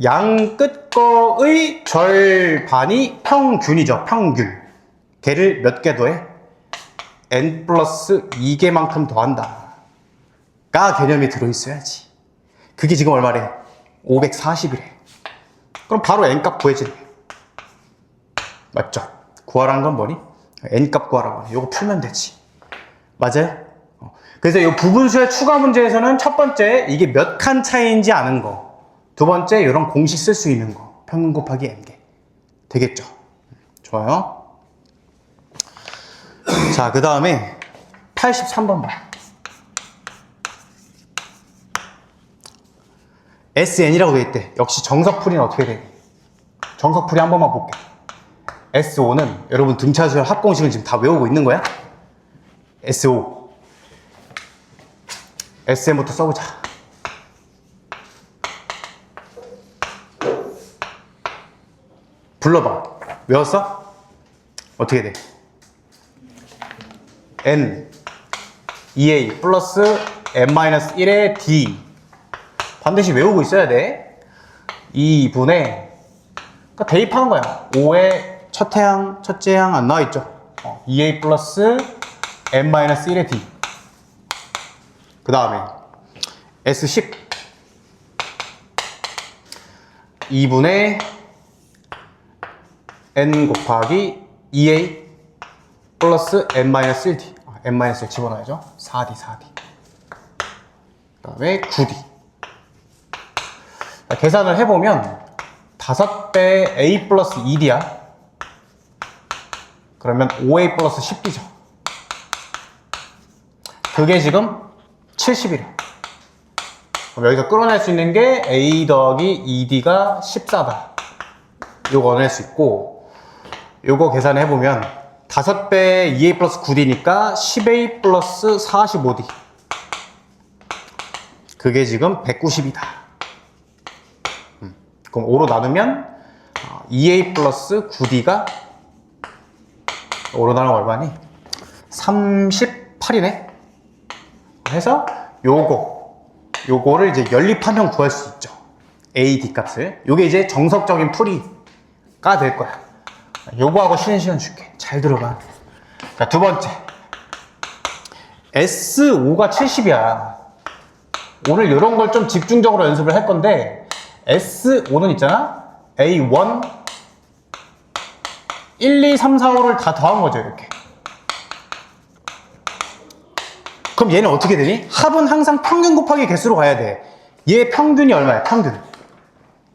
양 끝 거의 절반이 평균이죠. 평균. 걔를 몇 개 더해? n 플러스 2개만큼 더한다. 가 개념이 들어있어야지. 그게 지금 얼마래? 540이래. 그럼 바로 n값 구해지네. 맞죠? 구하라는 건 뭐니? n값 구하라고 하네. 요거 풀면 되지. 맞아요? 그래서 이 부분수의 추가 문제에서는 첫 번째 이게 몇 칸 차이인지 아는 거. 두 번째 이런 공식 쓸 수 있는 거. 평균 곱하기 n개. 되겠죠? 좋아요. 자, 그 다음에 83번 봐. SN이라고 돼 있대. 역시 정석풀이는 어떻게 돼? 정석풀이 한 번만 볼게. S5는 여러분 등차수열 합공식은 지금 다 외우고 있는 거야? S5. SN부터 써보자. 불러봐. 외웠어? 어떻게 돼? n 2a 플러스 n-1의 d 반드시 외우고 있어야 돼. 2분의 그러니까 대입하는 거야. 5의 첫째 항 안 나와 있죠? 2a 플러스 n-1의 d 그 다음에 S10 2분의 n 곱하기 2a 플러스 n-1d n-1 집어넣어야죠. 4d 그 다음에 9d 계산을 해보면 5배 a 플러스 2d야. 그러면 5a 플러스 10d죠. 그게 지금 70이래. 그럼 여기서 끌어낼 수 있는 게 a 더하기 2d가 14다. 요거 얻어낼 수 있고, 요거 계산해보면 5배 2a 플러스 9d니까 10a 플러스 45d. 그게 지금 190이다. 그럼 5로 나누면 2a 플러스 9d가 5로 나누면 얼마니? 38이네. 해서 요거를 이제 연립하면 구할 수 있죠. a, d 값을. 요게 이제 정석적인 풀이가 될 거야. 요거하고 쉬는 시간 줄게. 잘 들어봐. 자, 두 번째. S5가 70이야. 오늘 이런 걸 좀 집중적으로 연습을 할 건데, S5는 있잖아? A1, 1, 2, 3, 4, 5를 다 더한 거죠, 이렇게. 그럼 얘는 어떻게 되니? 합은 항상 평균 곱하기 개수로 가야 돼. 얘 평균이 얼마야? 평균.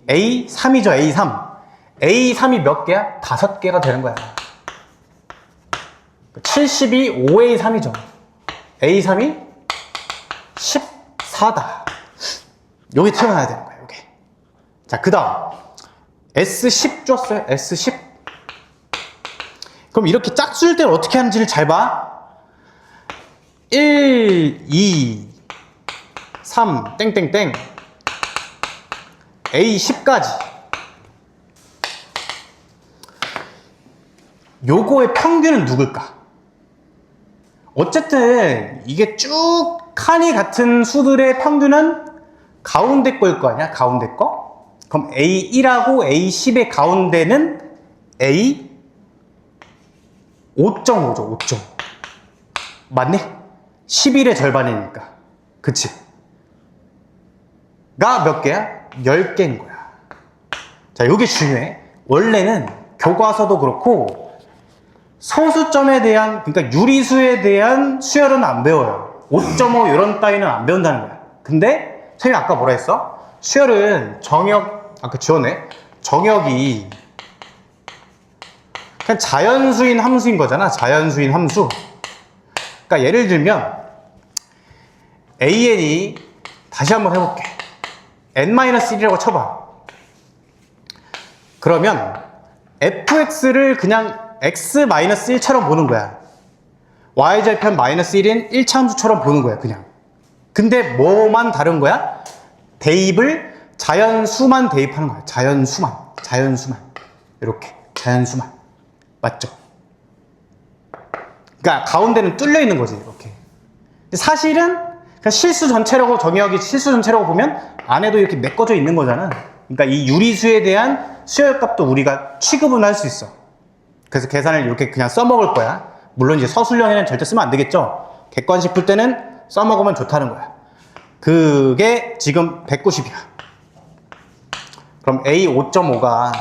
A3이죠, A3. A3이 몇 개야? 5개가 되는 거야. 70이 5A3이죠. A3이 14다. 여기 태어나야 되는 거야, 여기. 자, 그 다음. S10 줬어요, S10. 그럼 이렇게 짝수일 때는 어떻게 하는지를 잘 봐. 1, 2, 3, 땡땡땡 A10까지 요거의 평균은 누굴까? 어쨌든 이게 쭉 칸이 같은 수들의 평균은 가운데 거일 거 아니야? 가운데 거? 그럼 A1하고 A10의 가운데는 A 5.5죠. 5.5 맞네? 11의 절반이니까. 그치? 가 몇 개야? 10개인 거야. 자, 요게 중요해. 원래는 교과서도 그렇고 소수점에 대한, 그러니까 유리수에 대한 수열은 안 배워요. 5.5 이런 따위는 안 배운다는 거야. 근데 선생님 아까 뭐라 했어? 수열은 아까 지웠네. 정역이 그냥 자연수인 함수인 거잖아. 자연수인 함수. 그러니까 예를 들면 AN이 다시 한번 해볼게. n-1이라고 쳐봐. 그러면 fx를 그냥 x-1처럼 보는 거야. y절편 -1인 1차 함수처럼 보는 거야, 그냥. 근데 뭐만 다른 거야? 대입을 자연수만 대입하는 거야. 자연수만. 이렇게. 자연수만. 맞죠? 그러니까 가운데는 뚫려 있는 거지, 이렇게. 사실은 그냥 실수 전체라고 정의하기 실수 전체라고 보면 안에도 이렇게 메꿔져 있는 거잖아. 그러니까 이 유리수에 대한 수열값도 우리가 취급은 할 수 있어. 그래서 계산을 이렇게 그냥 써먹을 거야. 물론 이제 서술형에는 절대 쓰면 안 되겠죠. 객관식 풀 때는 써먹으면 좋다는 거야. 그게 지금 190이야. 그럼 A 5.5가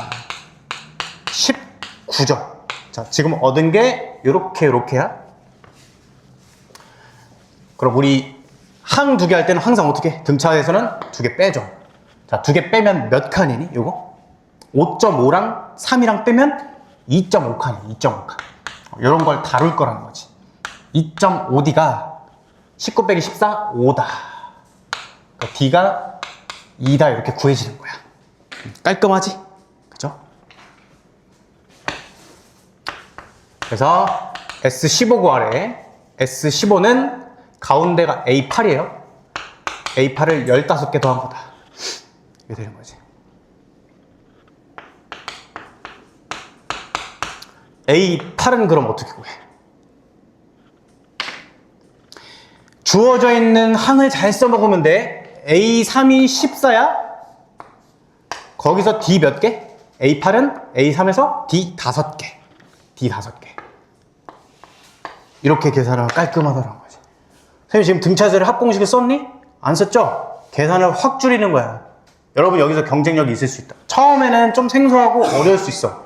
19점. 자, 지금 얻은 게 요렇게야. 그럼 우리 항 2개 할 때는 항상 어떻게? 등차에서는 2개 빼죠. 자, 2개 빼면 몇 칸이니? 요거? 5.5랑 3이랑 빼면 2.5칸이야. 2.5칸. 이런 걸 다룰 거라는 거지. 2.5D가 19 빼기 14, 5다. 그러니까 D가 2다 이렇게 구해지는 거야. 깔끔하지? 그죠? 그래서 S15 구하래. S15는 가운데가 A8이에요. A8을 15개 더한 거다. 이게 되는 거지. A8은 그럼 어떻게 구해? 주어져 있는 항을 잘 써먹으면 돼. A3이 14야? 거기서 D 몇 개? A8은 A3에서 D 5개. D 5개. 이렇게 계산하면 깔끔하더라는 거지. 선생님 지금 등차수를 합공식을 썼니? 안 썼죠? 계산을 확 줄이는 거야. 여러분 여기서 경쟁력이 있을 수 있다. 처음에는 좀 생소하고 어려울 수 있어.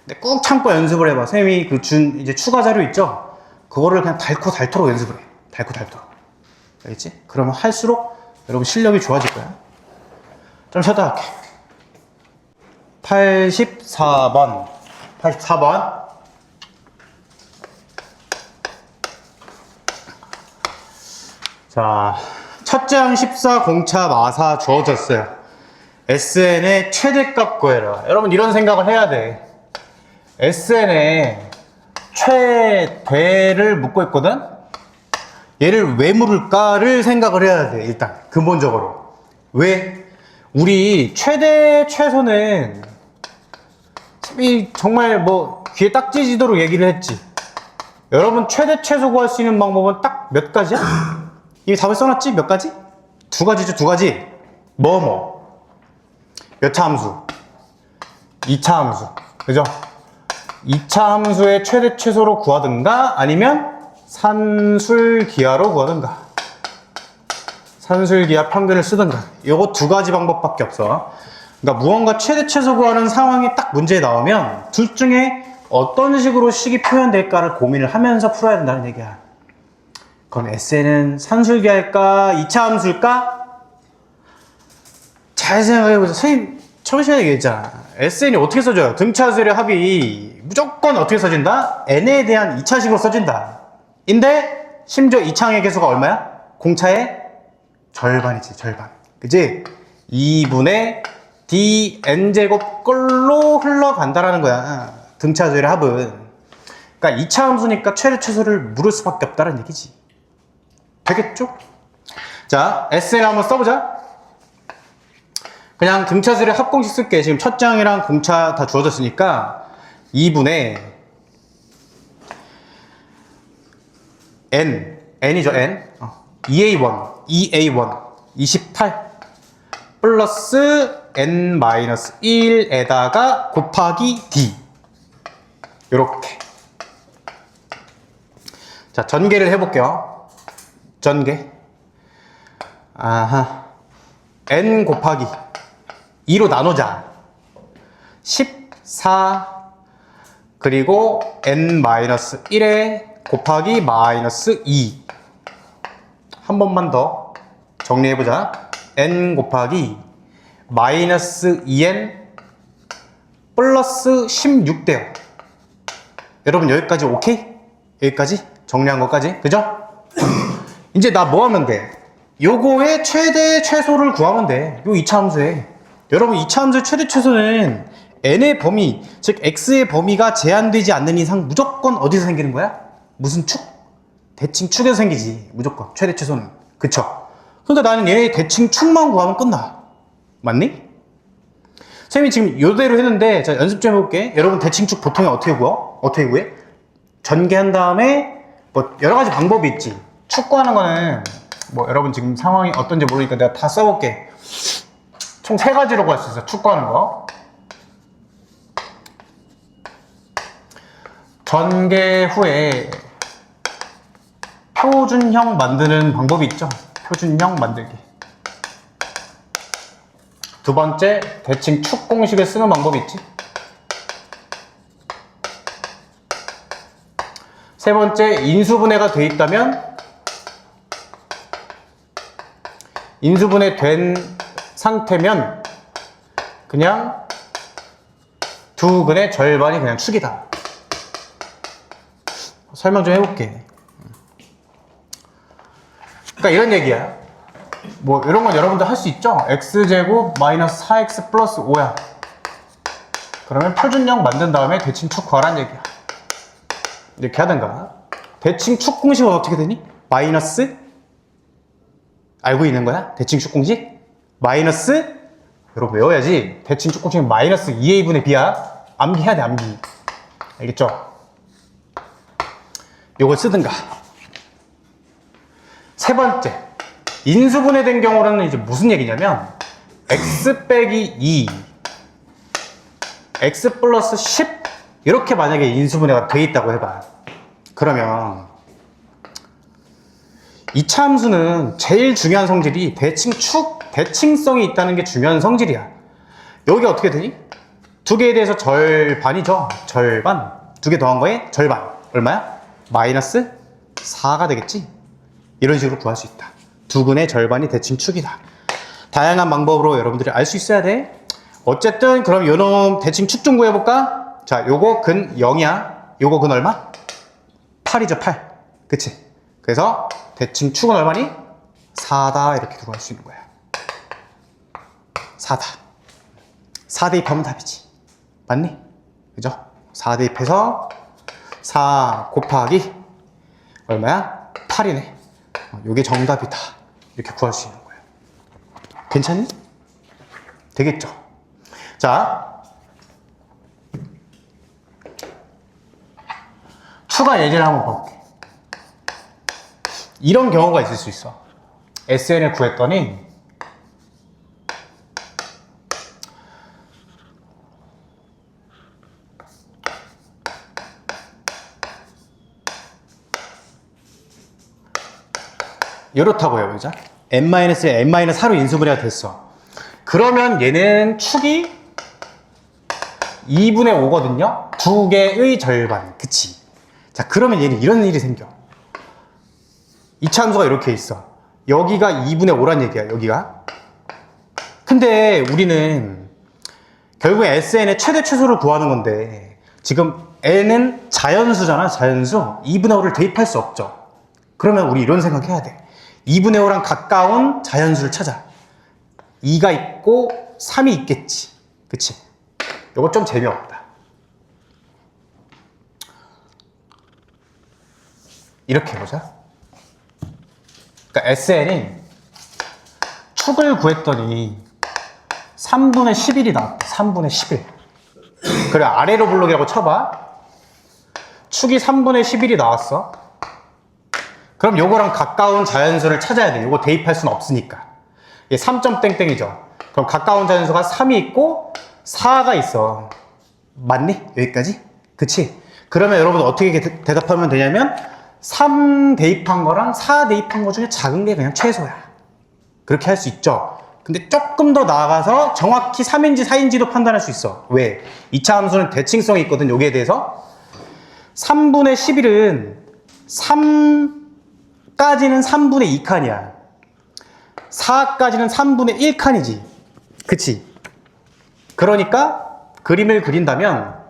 근데 꾹 참고 연습을 해봐. 선생님이 그 준 이제 추가 자료 있죠? 그거를 그냥 닳도록 연습을 해. 닳도록. 알겠지? 그러면 할수록 여러분 실력이 좋아질 거야. 좀 쉬었다 할게. 84번. 자, 첫장 14 공차 마사 주어졌어요. SN의 최대값 구해라. 여러분 이런 생각을 해야 돼. SN의 최대를 묻고 있거든? 얘를 왜 물을까를 생각을 해야 돼. 일단 근본적으로. 왜? 우리 최대 최소는 정말 뭐 귀에 딱 찌지도록 얘기를 했지. 여러분 최대 최소 구할 수 있는 방법은 딱 몇 가지야? 이미 답을 써놨지? 몇 가지? 2가지죠. 2가지. 몇 차 함수? 2차 함수. 그죠? 2차 함수의 최대 최소로 구하든가 아니면 산술기하로 구하든가 산술기하 평균을 쓰든가. 요거 2가지 방법밖에 없어. 그러니까 무언가 최대 최소 구하는 상황이 딱 문제에 나오면 둘 중에 어떤 식으로 식이 표현될까를 고민을 하면서 풀어야 된다는 얘기야. 그럼 SN은 산술기할까? 2차 함수일까? 잘 생각해보자. 선생님 처음 시간에 얘기했잖아. SN이 어떻게 써져요? 등차수의 합이 무조건 어떻게 써진다? N에 대한 2차식으로 써진다. 인데 심지어 2차항의 개수가 얼마야? 공차의 절반이지. 절반. 그치? 2분의 dn제곱 걸로 흘러간다라는 거야. 등차수의 합은. 그러니까 2차 함수니까 최대 최소를 물을 수밖에 없다는 얘기지. 되겠죠? 자, SN 한번 써보자. 그냥 등차수의 합공식 쓸게. 지금 첫 장이랑 공차 다 주어졌으니까 2분의 n이죠, n. 2a1 28 플러스 n-1에다가 곱하기 d. 요렇게. 자, 전개를 해볼게요. 전개. 아하. n 곱하기 2로 나누자. 14 그리고 n-1에 곱하기 마이너스 2. 한 번만 더 정리해보자. n 곱하기 마이너스 2n 플러스 16대요. 여러분 여기까지 오케이? 여기까지? 정리한 것까지? 그죠? 이제 나 뭐 하면 돼? 요거의 최대 최소를 구하면 돼. 요 2차 함수에. 여러분 2차 함수의 최대 최소는 n의 범위, 즉 x의 범위가 제한되지 않는 이상 무조건 어디서 생기는 거야? 무슨 축? 대칭 축에서 생기지. 무조건 최대 최소는. 그쵸? 그러니까 나는 얘의 대칭 축만 구하면 끝나. 맞니? 선생님이 지금 요대로 했는데 자 연습 좀 해볼게. 여러분 대칭 축 보통 어떻게 구해? 어떻게 구해? 전개한 다음에 뭐 여러 가지 방법이 있지. 축 구하는 거는 뭐 여러분 지금 상황이 어떤지 모르니까 내가 다 써볼게. 총 3가지로 구할 수 있어. 축 구하는 거. 전개 후에 표준형 만드는 방법이 있죠. 표준형 만들기. 2번째, 대칭 축 공식을 쓰는 방법이 있지. 3번째, 인수분해가 돼 있다면 인수분해 된 상태면 그냥 두 근의 절반이 그냥 축이다. 설명 좀 해볼게. 그러니까 이런 얘기야. 뭐 이런 건 여러분들 할 수 있죠? x제곱 마이너스 4x 플러스 5야. 그러면 표준형 만든 다음에 대칭 축 구하라는 얘기야. 이렇게 하든가. 대칭 축 공식은 어떻게 되니? 마이너스 알고 있는 거야? 대칭 축 공식? 마이너스 여러분 외워야지. 대칭 축 공식은 마이너스 2a분의 b야. 암기해야 돼. 암기. 알겠죠? 요걸 쓰든가. 세 번째, 인수분해된 경우는 이제 무슨 얘기냐면 x 빼기 2, x 플러스 10 이렇게 만약에 인수분해가 돼 있다고 해봐. 그러면 이차 함수는 제일 중요한 성질이 대칭성이 있다는 게 중요한 성질이야. 여기 어떻게 되니? 두 개에 대해서 절반이죠. 절반. 두 개 더한 거에 절반. 얼마야? 마이너스 4가 되겠지? 이런 식으로 구할 수 있다. 두근의 절반이 대칭축이다. 다양한 방법으로 여러분들이 알 수 있어야 돼. 어쨌든 그럼 요놈 대칭축 좀 구해볼까? 자, 요거 근 0이야. 요거 근 얼마? 8이죠, 8. 그치? 그래서 대칭축은 얼마니? 4다. 이렇게 구할 수 있는 거야. 4다. 4 대입하면 답이지. 맞니? 그죠? 4 대입해서 4 곱하기 얼마야? 8이네. 요게 정답이다. 이렇게 구할 수 있는 거예요. 괜찮니? 되겠죠? 자, 추가 예제를 한번 볼게. 이런 경우가 있을 수 있어. SN을 구했더니 이렇다고요, 그죠? n-에 n-4로 인수분해가 됐어. 그러면 얘는 축이 2분의 5거든요? 두 개의 절반. 그치? 자, 그러면 얘는 이런 일이 생겨. 이차 함수가 이렇게 있어. 여기가 2분의 5란 얘기야, 여기가. 근데 우리는 결국에 SN의 최대 최소를 구하는 건데, 지금 n은 자연수잖아, 자연수. 2분의 5를 대입할 수 없죠. 그러면 우리 이런 생각 해야 돼. 2분의 5랑 가까운 자연수를 찾아. 2가 있고 3이 있겠지. 그치? 요거 좀 재미없다. 이렇게 해보자. 그러니까 SN이 축을 구했더니 3분의 11이 나왔다. 3분의 11. 그래, 아래로 블록이라고 쳐봐. 축이 3분의 11이 나왔어. 그럼 요거랑 가까운 자연수를 찾아야 돼. 요거 대입할 수는 없으니까. 이게 3.땡땡이죠. 그럼 가까운 자연수가 3이 있고 4가 있어. 맞니? 여기까지? 그치? 그러면 여러분 어떻게 대답하면 되냐면 3 대입한 거랑 4 대입한 거 중에 작은 게 그냥 최소야. 그렇게 할 수 있죠. 근데 조금 더 나아가서 정확히 3인지 4인지도 판단할 수 있어. 왜? 2차 함수는 대칭성이 있거든. 여기에 대해서 3분의 11은 3까지는 3분의 2칸이야. 4까지는 3분의 1칸이지. 그치? 그러니까 그림을 그린다면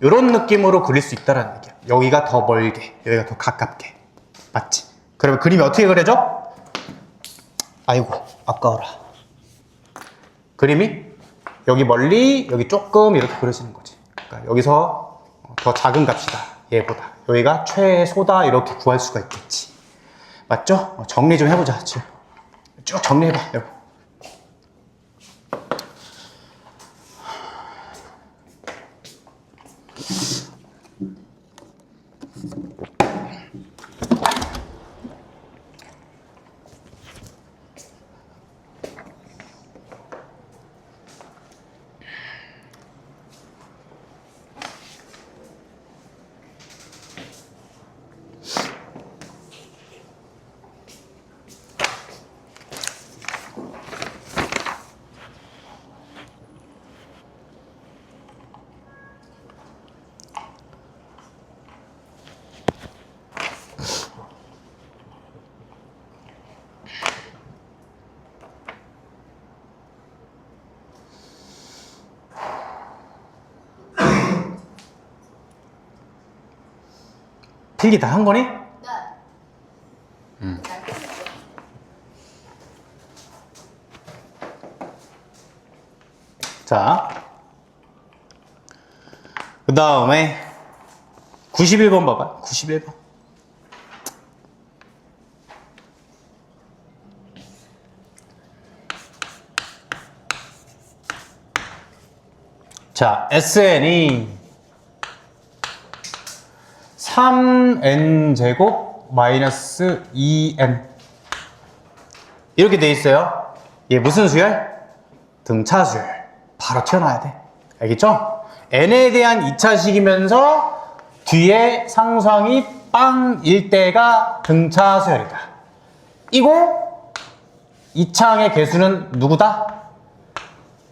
이런 느낌으로 그릴 수 있다는 얘기야. 여기가 더 멀게, 여기가 더 가깝게. 맞지? 그러면 그림이 어떻게 그려져? 아이고, 아까워라. 그림이 여기 멀리, 여기 조금 이렇게 그려지는 거지. 그러니까 여기서 더 작은 값이다. 얘보다. 여기가 최소다. 이렇게 구할 수가 있겠지. 맞죠? 정리 좀 해보자. 쭉 정리해봐, 여러분. 필기 다 한 거니? 네. 자, 그 다음에 91번 봐봐. 91번. 자, SN이 3n제곱 마이너스 2n 이렇게 돼 있어요. 얘 무슨 수열? 등차수열. 바로 튀어나와야 돼. 알겠죠? n에 대한 2차식이면서 뒤에 상수항이 빵일 때가 등차수열이다. 이거 2차항의 개수는 누구다?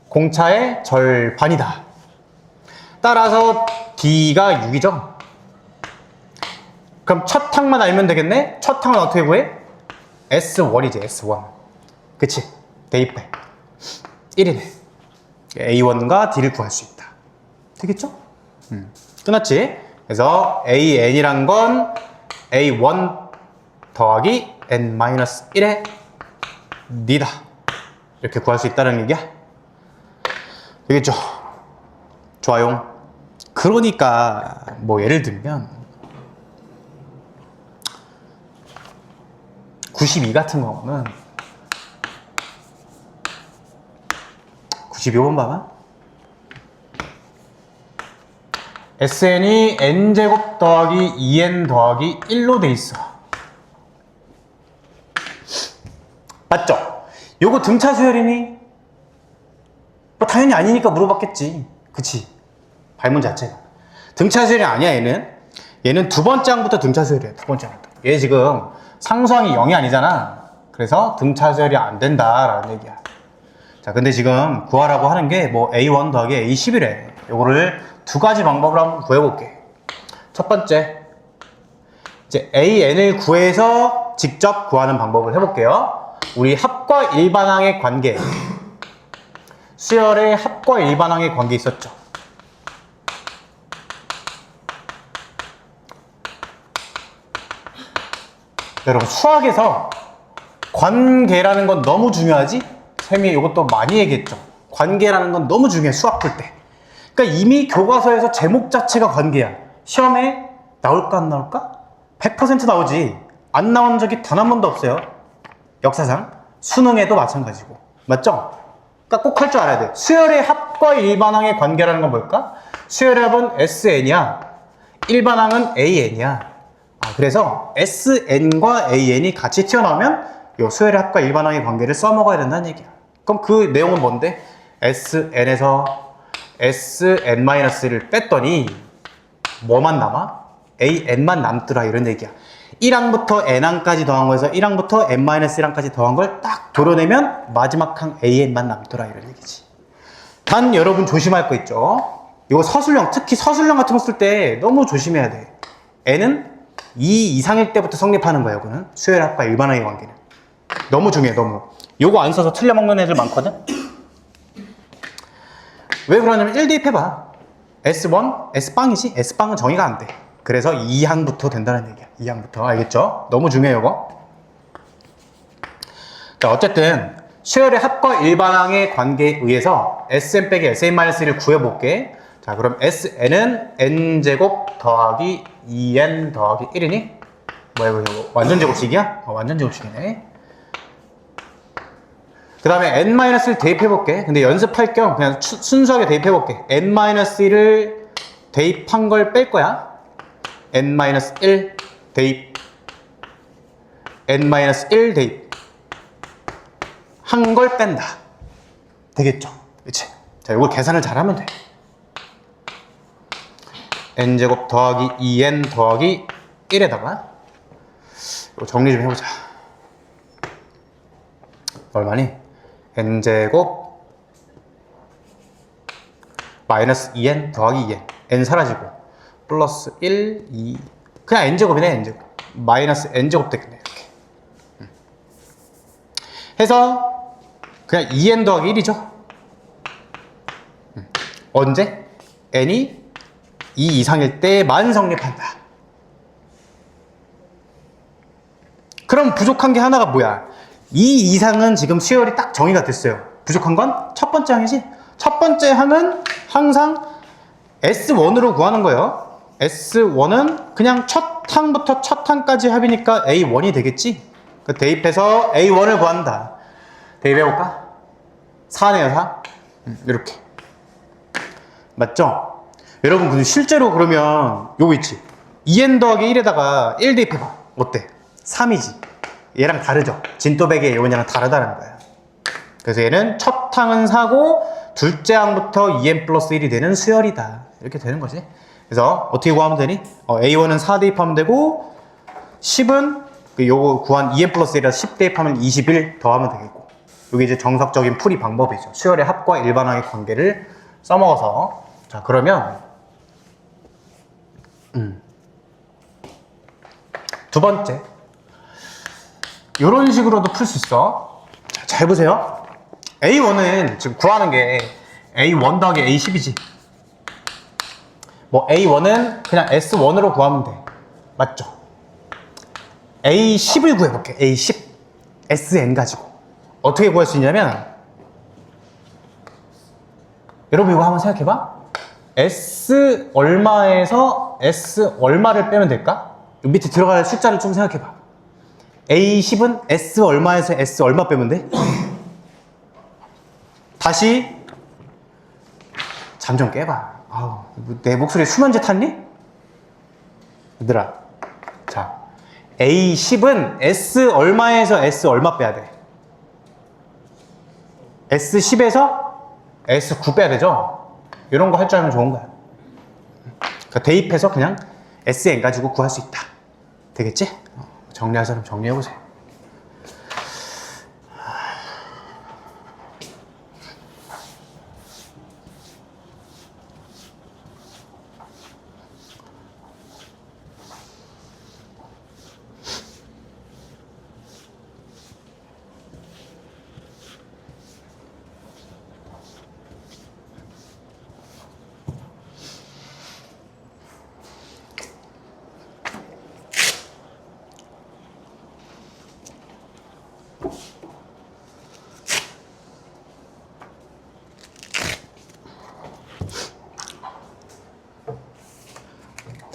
공차의 절반이다. 따라서 D가 6이죠. 그럼 첫 항만 알면 되겠네? 첫 항은 어떻게 구해? S1이지, S1. 그치? 대입해. 1이네. A1과 D를 구할 수 있다. 되겠죠? 끝났지? 그래서 AN이란 건 A1 더하기 N-1의 D다. 이렇게 구할 수 있다는 얘기야. 되겠죠? 좋아요. 그러니까 뭐 예를 들면 92 같은 경우는 92번 봐봐. SN이 n제곱 더하기 2n 더하기 1로 돼 있어. 맞죠? 요거 등차 수열이니? 뭐 당연히 아니니까 물어봤겠지. 그치? 발문 자체가. 등차 수열이 아니야, 얘는. 얘는 두 번째 항부터 등차 수열이야, 두 번째 항부터. 얘 지금 상수항이 0이 아니잖아. 그래서 등차 수열이 안 된다라는 얘기야. 자, 근데 지금 구하라고 하는 게 뭐 A1 더하기 A10이래. 요거를 두 가지 방법으로 한번 구해볼게. 첫 번째, 이제 AN을 구해서 직접 구하는 방법을 해볼게요. 우리 합과 일반항의 관계, 수열의 합과 일반항의 관계 있었죠. 여러분, 수학에서 관계라는 건 너무 중요하지? 쌤이 이것도 많이 얘기했죠. 관계라는 건 너무 중요해, 수학 풀 때. 그러니까 이미 교과서에서 제목 자체가 관계야. 시험에 나올까 안 나올까? 100% 나오지. 안 나온 적이 단 한 번도 없어요. 역사상. 수능에도 마찬가지고. 맞죠? 그러니까 꼭 할 줄 알아야 돼. 수열의 합과 일반항의 관계라는 건 뭘까? 수열의 합은 SN이야. 일반항은 AN이야. 그래서 SN과 AN이 같이 튀어나오면 요 수열의 합과 일반항의 관계를 써먹어야 된다는 얘기야. 그럼 그 내용은 뭔데? SN에서 SN-를 뺐더니 뭐만 남아? AN만 남더라, 이런 얘기야. 1항부터 N항까지 더한 거에서 1항부터 N-1항까지 더한 걸 딱 도려내면 마지막 항 AN만 남더라, 이런 얘기지. 단 여러분 조심할 거 있죠. 이거 서술형, 특히 서술형 같은 거 쓸 때 너무 조심해야 돼. N은 2 이상일 때부터 성립하는 거예요. 이거는 수열합과 일반항의 관계는 너무 중요해. 너무. 요거 안 써서 틀려먹는 애들 많거든. 왜 그러냐면 1 대입해봐. S1, S빵이지? S빵은 정의가 안 돼. 그래서 2항부터 된다는 얘기야. 2항부터. 알겠죠? 너무 중요해, 이거. 자, 어쨌든 수열의 합과 일반항의 관계에 의해서 Sn 빼기 Sn-1를 구해볼게. 자, 그럼 Sn은 n제곱 더하기 2n 더하기 1이니? 뭐야, 이거 완전 제곱식이야? 완전 제곱식이네. 그 다음에 n-를 대입해볼게. 근데 연습할 겸 그냥 순수하게 대입해볼게. n-1을 대입한 걸 뺄 거야. n-1 대입, n-1 대입 한 걸 뺀다. 되겠죠? 그치? 자, 이걸 계산을 잘 하면 돼. n제곱 더하기 2n 더하기 1에다가 이거 정리 좀 해보자. 얼마니? n제곱 마이너스 2n 더하기 2n, n 사라지고 플러스 1, 2, 그냥 n제곱이네. n제곱 마이너스 n제곱 되겠네. 이렇게 해서 그냥 2n 더하기 1이죠. 언제? n이 2 이상일 때만 성립한다. 그럼 부족한 게 하나가 뭐야? 2 이상은 지금 수열이 딱 정의가 됐어요. 부족한 건 첫 번째 항이지? 첫 번째 항은 항상 S1으로 구하는 거예요. S1은 그냥 첫 항부터 첫 항까지 합이니까 A1이 되겠지? 그 대입해서 A1을 구한다. 대입해볼까? 4네요, 4. 이렇게. 맞죠? 여러분, 근데 실제로 그러면 요거 있지? 2n 더하기 1에다가 1 대입해봐. 어때? 3이지. 얘랑 다르죠? 진또배기의 요원이랑 다르다는 거야. 그래서 얘는 첫 항은 4고 둘째 항부터 2n 플러스 1이 되는 수열이다. 이렇게 되는 거지. 그래서 어떻게 구하면 되니? A1은 4 대입하면 되고 10은 요거 구한 2n 플러스 1이라 10 대입하면 21 더하면 되겠고, 이게 이제 정석적인 풀이 방법이죠. 수열의 합과 일반항의 관계를 써먹어서. 자, 그러면 두 번째, 이런 식으로도 풀 수 있어. 자, 잘 보세요. A1은 지금 구하는 게 A1 더하기 A10이지. 뭐 A1은 그냥 S1으로 구하면 돼. 맞죠? A10을 구해볼게. A10 Sn 가지고 어떻게 구할 수 있냐면, 여러분 이거 한번 생각해봐. S 얼마에서 S 얼마를 빼면 될까? 요 밑에 들어갈 숫자를 좀 생각해봐. A10은 S 얼마에서 S 얼마 빼면 돼? 다시 잠 좀 깨봐. 아우, 내 목소리에 수면제 탔니? 얘들아, 자, A10은 S 얼마에서 S 얼마 빼야 돼? S10에서 S9 빼야 되죠? 이런 거 할 줄 알면 좋은 거야. 그러니까 대입해서 그냥 Sn 가지고 구할 수 있다. 되겠지? 정리할 사람 정리해보세요.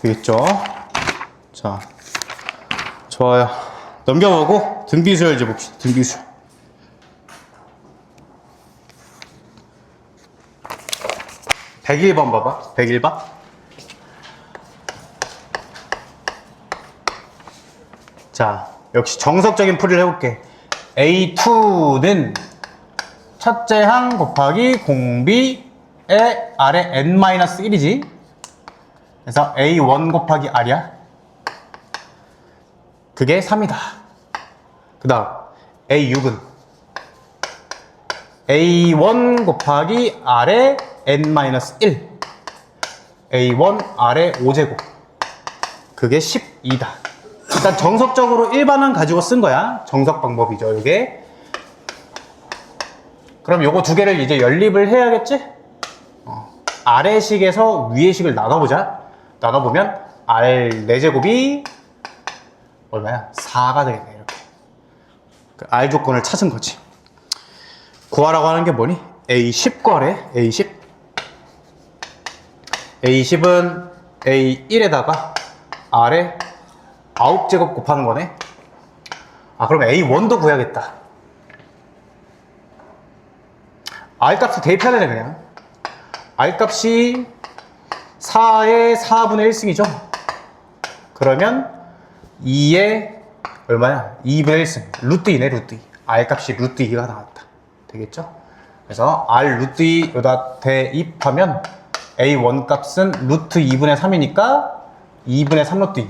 되겠죠? 자, 좋아요. 넘겨보고 등비수열 이제 봅시다. 등비수열. (101번) 봐봐. 101번. 자, 역시 정석적인 풀이를 해볼게. A2는 첫째 항 곱하기 공비의 아래 n-1이지. 그래서 A1 곱하기 R이야. 그게 3이다. 그 다음 A6은 A1 곱하기 R의 n-1, A1 R의 5제곱, 그게 12다. 일단 정석적으로 일반항 가지고 쓴 거야. 정석 방법이죠, 이게. 그럼 요거 두 개를 이제 연립을 해야겠지? 아래식에서 위의식을 나눠보자. 나눠보면 R 4제곱이 얼마야? 4가 되겠네. 이렇게 그 R 조건을 찾은 거지. 구하라고 하는 게 뭐니? A10 구하래. A10. A10은 A1에다가 R에 9제곱 곱하는 거네. 아, 그럼 A1도 구해야겠다. R 값을 대입해야 되네. 그냥 R 값이 4의 4분의 1승이죠. 그러면 2의 얼마야? 2분의 1승. 루트 2네, 루트 2. R 값이 루트 2가 나왔다. 되겠죠? 그래서 R 루트 2 여기다 대입하면 A1 값은 루트 2분의 3이니까 2분의 3 루트 2.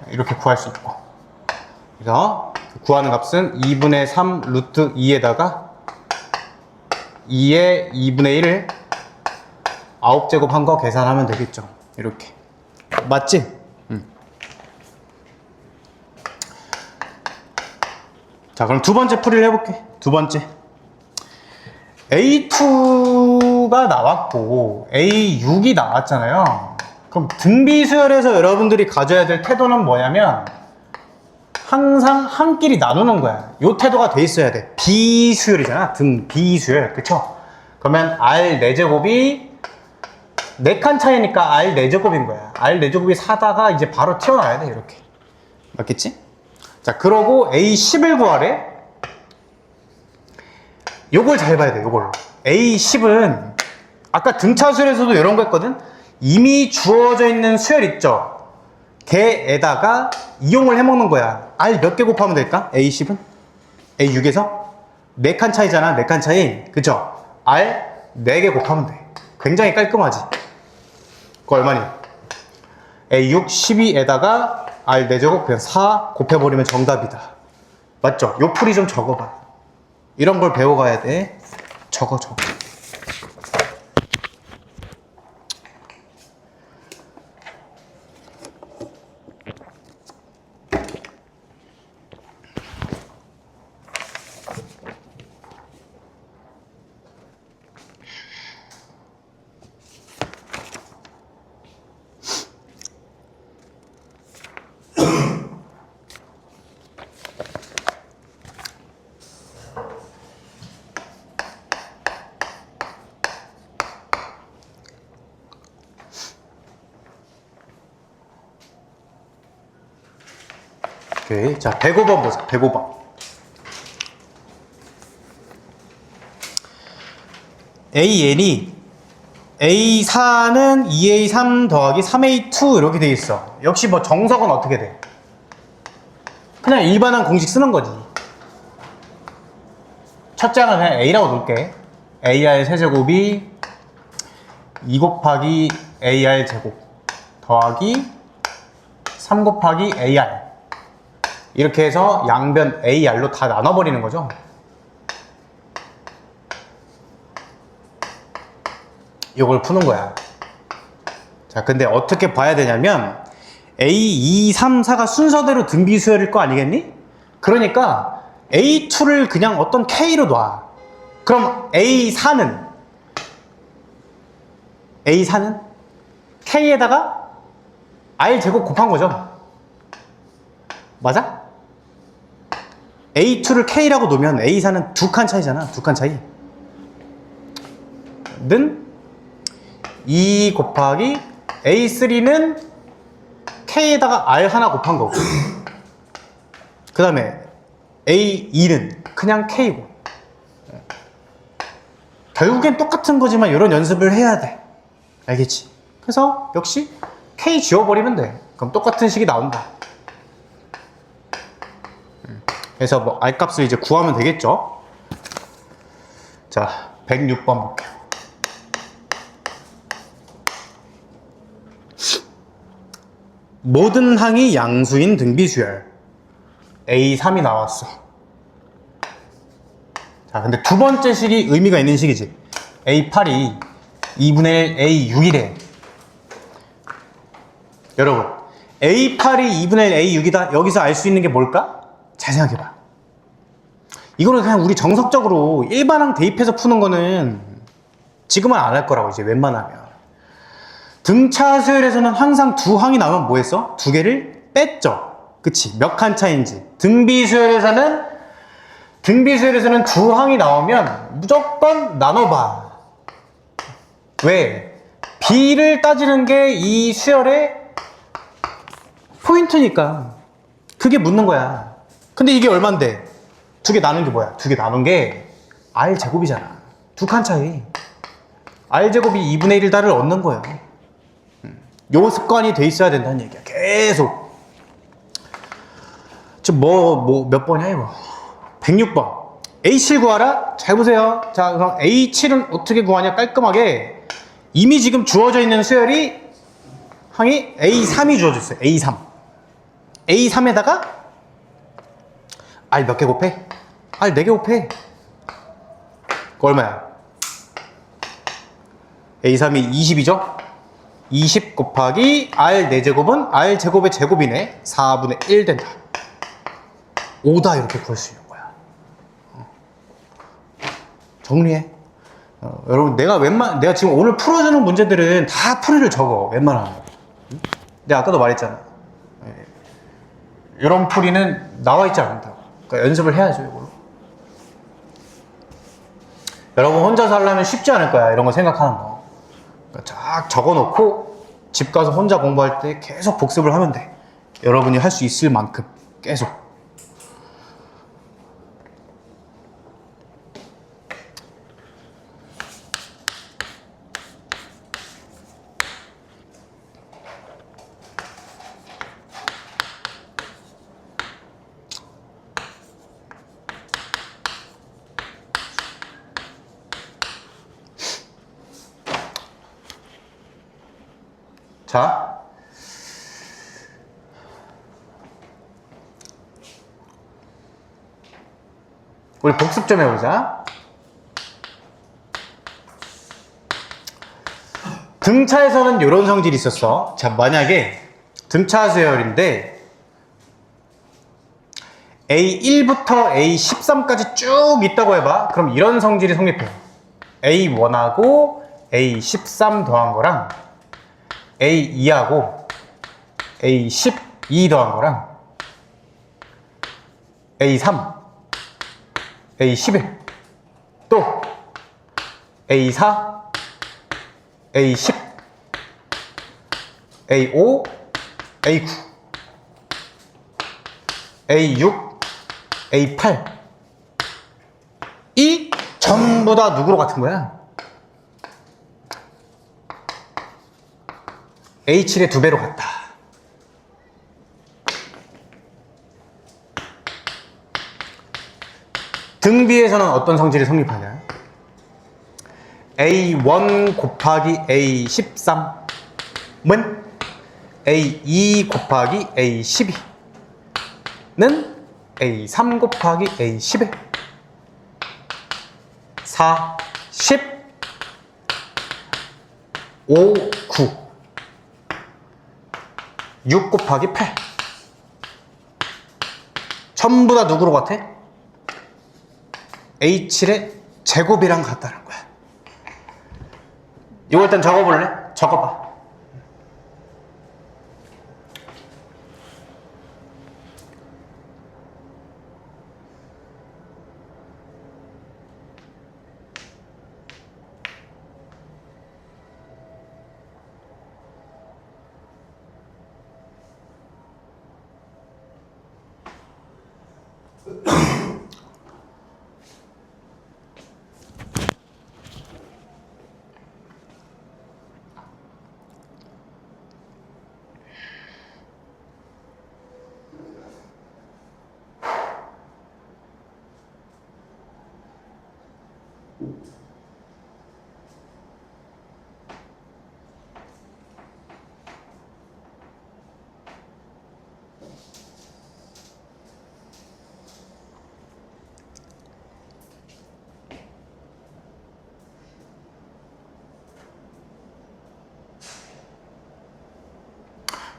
이렇게 구할 수 있고. 그래서 구하는 값은 2분의 3 루트 2에다가 2의 2분의 1을 9제곱 한 거 계산하면 되겠죠. 이렇게. 맞지? 자, 그럼 두 번째 풀이를 해볼게. 두 번째. A2가 나왔고 A6이 나왔잖아요. 그럼 등비수열에서 여러분들이 가져야 될 태도는 뭐냐면 항상 한 끼리 나누는 거야. 요 태도가 돼 있어야 돼. 비수열이잖아. 등비수열. 그쵸? 그러면 R 4제곱이 4칸 차이니까 R 4제곱인 거야. R 4제곱이 4다가 이제 바로 튀어나와야 돼. 이렇게. 맞겠지? 자, 그러고 A10을 구하래. 요걸 잘 봐야 돼. 요걸. A10은 아까 등차수열에서도 이런 거 했거든. 이미 주어져 있는 수열 있죠. 걔에다가 이용을 해먹는 거야. R 몇 개 곱하면 될까? A10은? A6에서? 4칸 차이잖아. 4칸 차이. 그쵸? R 4개 곱하면 돼. 굉장히 깔끔하지? 그거 얼마니? A6 12에다가 R 4제곱 그냥 4 곱해버리면 정답이다. 맞죠? 요 풀이 좀 적어봐. 이런 걸 배워가야 돼. 적어. 오케이. 자, 105번 보자. 105번. AN이 A4는 2A3 더하기 3A2 이렇게 돼 있어. 역시 뭐 정석은 어떻게 돼? 그냥 일반한 공식 쓰는 거지. 첫째 항은 그냥 A라고 놓을게. AR 세제곱이 2 곱하기 AR 제곱 더하기 3 곱하기 AR 이렇게 해서 양변 AR로 다 나눠버리는 거죠. 이걸 푸는 거야. 자, 근데 어떻게 봐야 되냐면 A, 2, 3, 4가 순서대로 등비수열일 거 아니겠니? 그러니까 A2를 그냥 어떤 K로 놔. 그럼 A4는 K에다가 R 제곱 곱한 거죠. 맞아? A2를 K라고 놓으면 A4는 2칸 차이잖아. 2칸 차이. 는 2 곱하기 A3는 K에다가 R 하나 곱한 거고 그 다음에 A2는 그냥 K고 결국엔 똑같은 거지만 이런 연습을 해야 돼. 알겠지? 그래서 역시 K 지워버리면 돼. 그럼 똑같은 식이 나온다. 그래서 뭐 R 값을 이제 구하면 되겠죠? 자, 106번 볼게요. 모든 항이 양수인 등비수열 A3이 나왔어. 자, 근데 두 번째 식이 의미가 있는 식이지. A8이 2분의 1 A6이래. 여러분, A8이 2분의 1 A6이다. 여기서 알 수 있는 게 뭘까? 잘 생각해봐. 이거는 그냥 우리 정석적으로 일반항 대입해서 푸는 거는 지금은 안 할 거라고 이제 웬만하면. 등차 수열에서는 항상 두 항이 나오면 뭐 했어? 두 개를 뺐죠. 그치? 몇 칸 차이인지. 등비 수열에서는 두 항이 나오면 무조건 나눠봐. 왜? B를 따지는 게 이 수열의 포인트니까. 그게 묻는 거야. 근데 이게 얼만데? 두 개 나눈 게 뭐야? 두 개 나눈 게 R 제곱이잖아. 2칸 차이. R 제곱이 2분의 1 달을 얻는 거예요. 요 습관이 돼 있어야 된다는 얘기야. 계속. 지금 몇 번이야, 이거? 106번. A7 구하라? 잘 보세요. 자, 그럼 A7은 어떻게 구하냐? 깔끔하게. 이미 지금 주어져 있는 수열이 항이 A3이 주어져 있어요. A3. A3에다가 R 몇 개 곱해? R 4개 곱해. 그거 얼마야? A3이 20이죠? 20 곱하기 R 4제곱은 R 제곱의 제곱이네. 4분의 1 된다. 5다 이렇게 구할 수 있는 거야. 정리해. 여러분 내가 지금 오늘 풀어주는 문제들은 다 풀이를 적어. 웬만하면. 내가 아까도 말했잖아. 이런 풀이는 나와 있지 않는다고. 그러니까 연습을 해야죠, 이걸로. 여러분 혼자서 하려면 쉽지 않을 거야. 이런 거 생각하는 거. 그러니까 쫙 적어놓고 집 가서 혼자 공부할 때 계속 복습을 하면 돼. 여러분이 할 수 있을 만큼 계속. 자, 우리 복습 좀 해보자. 등차에서는 이런 성질이 있었어. 자, 만약에 등차 수열인데 A1부터 A13까지 쭉 있다고 해봐. 그럼 이런 성질이 성립해. A1하고 A13 더한 거랑 A2하고 A12 더한 거랑 A3, A11, 또 A4, A10, A5, A9, A6, A8 이 전부 다 누구로 같은 거야? A7의 2배로 같다. 등비에서는 어떤 성질이 성립하냐? A1 곱하기 A13은 A2 곱하기 A12는 A3 곱하기 A11 4, 10, 5, 9 6 곱하기 8 전부 다 누구로 같아? A7의 제곱이랑 같다는 거야. 이거 일단 적어볼래? 적어봐.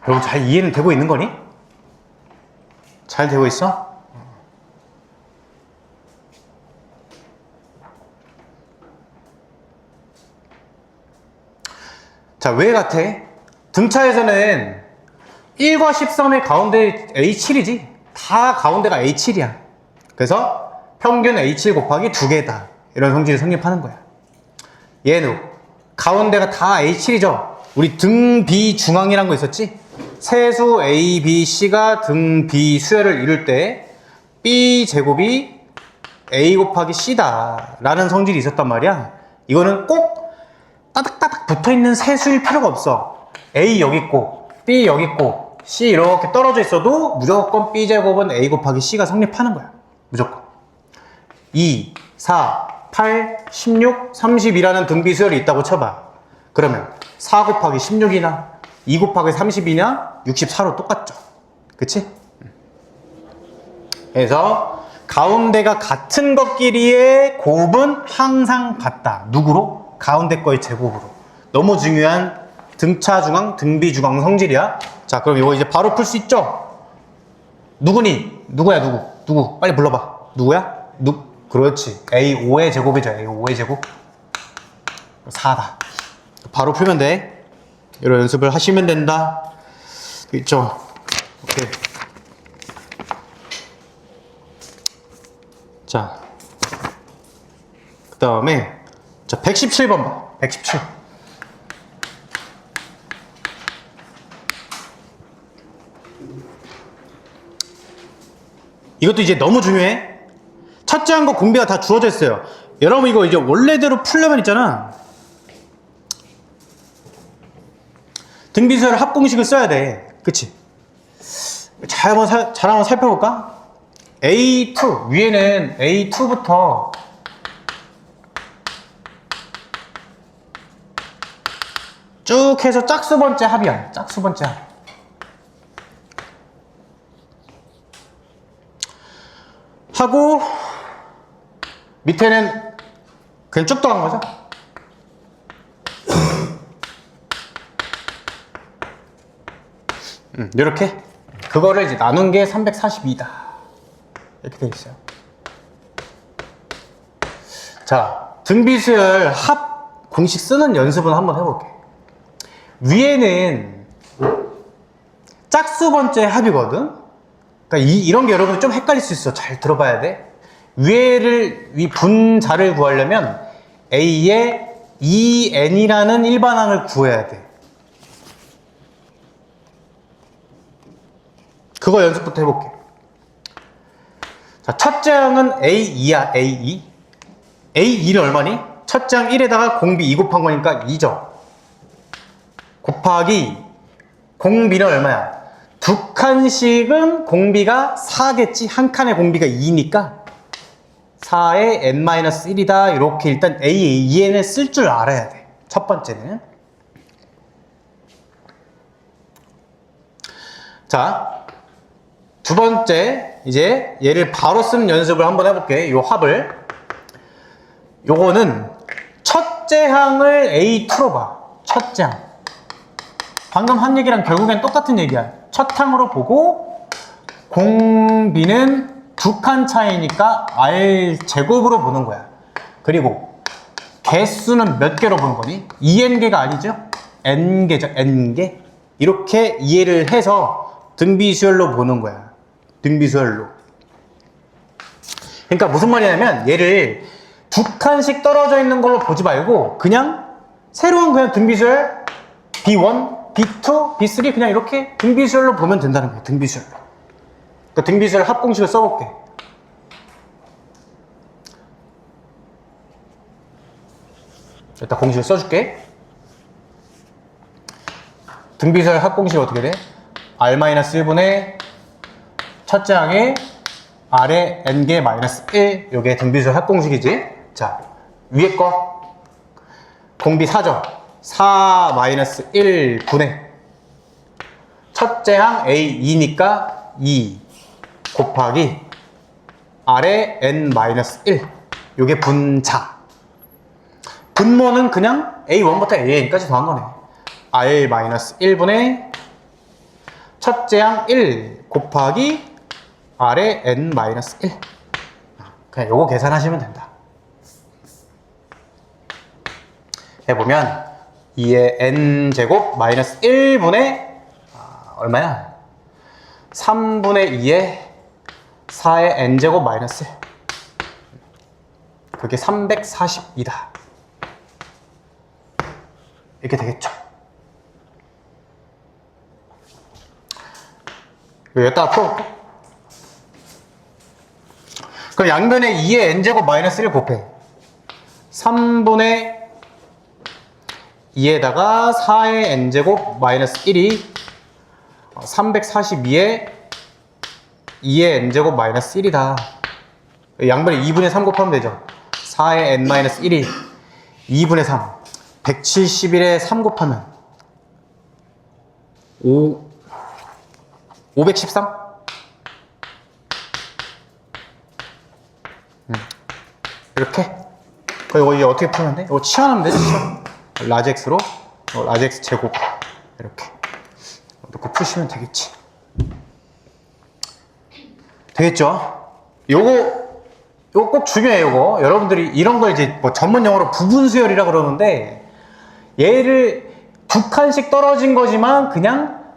여러분 잘 이해는 되고 있는 거니? 잘 되고 있어? 자, 왜 같아? 등차에서는 1과 13의 가운데 A7이지? 다 가운데가 A7이야. 그래서 평균 A7 곱하기 2개다. 이런 성질이 성립하는 거야. 얘는 가운데가 다 A7이죠? 우리 등 B 중앙이란 거 있었지? 세수 A, B, C가 등 B 수열을 이룰 때 B 제곱이 A 곱하기 C다 라는 성질이 있었단 말이야. 이거는 꼭 따닥따닥 붙어있는 세수일 필요가 없어. A 여기 있고 B 여기 있고 C 이렇게 떨어져 있어도 무조건 B 제곱은 A 곱하기 C가 성립하는 거야. 무조건. 2, 4, 8, 16, 30이라는 등비 수열이 있다고 쳐봐. 그러면 4 곱하기 16이나 2 곱하기 30이냐 64로 똑같죠. 그치? 그래서 가운데가 같은 것끼리의 곱은 항상 같다. 누구로? 가운데 거의 제곱으로. 너무 중요한 등차 중앙, 등비 중앙 성질이야. 자, 그럼 이거 이제 바로 풀 수 있죠? 누구니? 누구야, 누구? 누구? 빨리 불러봐. 누구야? 그렇지. A5의 제곱이죠. A5의 제곱. 4다. 바로 풀면 돼. 이런 연습을 하시면 된다. 있죠? 오케이. 자, 그 다음에 자 117번 봐. 117. 이것도 이제 너무 중요해. 첫째 한 거 공비가 다 주어져 있어요. 여러분 이거 이제 원래대로 풀려면 있잖아. 등비수열 합공식을 써야 돼. 그치? 잘 한번 살펴볼까? A2 위에는 A2부터 쭉 해서 짝수 번째 합이야. 짝수 번째 합. 하고 밑에는 그냥 쭉 더한 거죠. 이렇게 그거를 이제 나눈 게 342다. 이렇게 되어 있어요. 자, 등비수열 합 공식 쓰는 연습은 한번 해볼게. 위에는 짝수 번째 합이거든. 그러니까 이런 게 여러분 좀 헷갈릴 수 있어. 잘 들어봐야 돼. 위 분자를 구하려면 A에 2n이라는 일반항을 구해야 돼. 그거 연습부터 해볼게. 자, 첫째 항은 A2야, A2. A2는 얼마니? 첫째 항 1에다가 공비 2 곱한 거니까 2죠. 곱하기 공비는 얼마야? 두 칸씩은 공비가 4겠지? 한 칸의 공비가 2니까 4에 n-1이다. 이렇게 일단 A2n을 쓸 줄 알아야 돼. 첫 번째는. 자, 두 번째, 이제 얘를 바로 쓰는 연습을 한번 해볼게. 요 합을. 요거는 첫째 항을 A2로 봐. 첫째 항. 방금 한 얘기랑 결국엔 똑같은 얘기야. 첫 항으로 보고 공비는 두 칸 차이니까 R 제곱으로 보는 거야. 그리고 개수는 몇 개로 보는 거니? 2n개가 아니죠? n개죠, n개. 이렇게 이해를 해서 등비수열로 보는 거야. 등비수열로. 그러니까 무슨 말이냐면 얘를 두 칸씩 떨어져 있는 걸로 보지 말고 그냥 새로운 그냥 등비수열 B1, B2, B3 그냥 이렇게 등비수열로 보면 된다는 거예요. 등비수열로. 그러니까 등비수열 합공식을 써볼게. 일단 공식을 써줄게. 등비수열 합공식이 어떻게 돼? R-1분의 첫째 항에 R의 n개 마이너스 1. 요게 등비수열 합공식이지. 자, 위에 거 공비 4죠. 4 마이너스 1 분의 첫째 항 A2니까 2 곱하기 R의 n 마이너스 1. 요게 분자. 분모는 그냥 A1부터 AN까지 더한 거네. R 마이너스 1분의 첫째 항 1 곱하기 R의 n 마이너스 1. 그냥 요거 계산하시면 된다. 해보면 2의 n 제곱 마이너스 1분의 얼마야? 3분의 2의 4의 n 제곱 마이너스 1. 그게 342다. 이렇게 되겠죠. 여기다가 풀어볼까? 그럼 양변에 2의 n제곱 마이너스 1 곱해. 3분의 2에다가 4의 n제곱 마이너스 1이 342에 2의 n제곱 마이너스 1이다. 양변에 2분의 3 곱하면 되죠. 4의 n 마이너스 1이 2분의 3. 171에 3 곱하면 513? 이렇게. 이거 이제 어떻게 풀면 돼? 이거 치환하면 되지, 치환. 라지 x로 라지 x 제곱 이렇게 놓고 푸시면 되겠지. 되겠죠? 요거 꼭 중요해요. 요거 여러분들이 이런 걸 이제 뭐 전문 용어로 부분수열이라 그러는데 얘를 두 칸씩 떨어진 거지만 그냥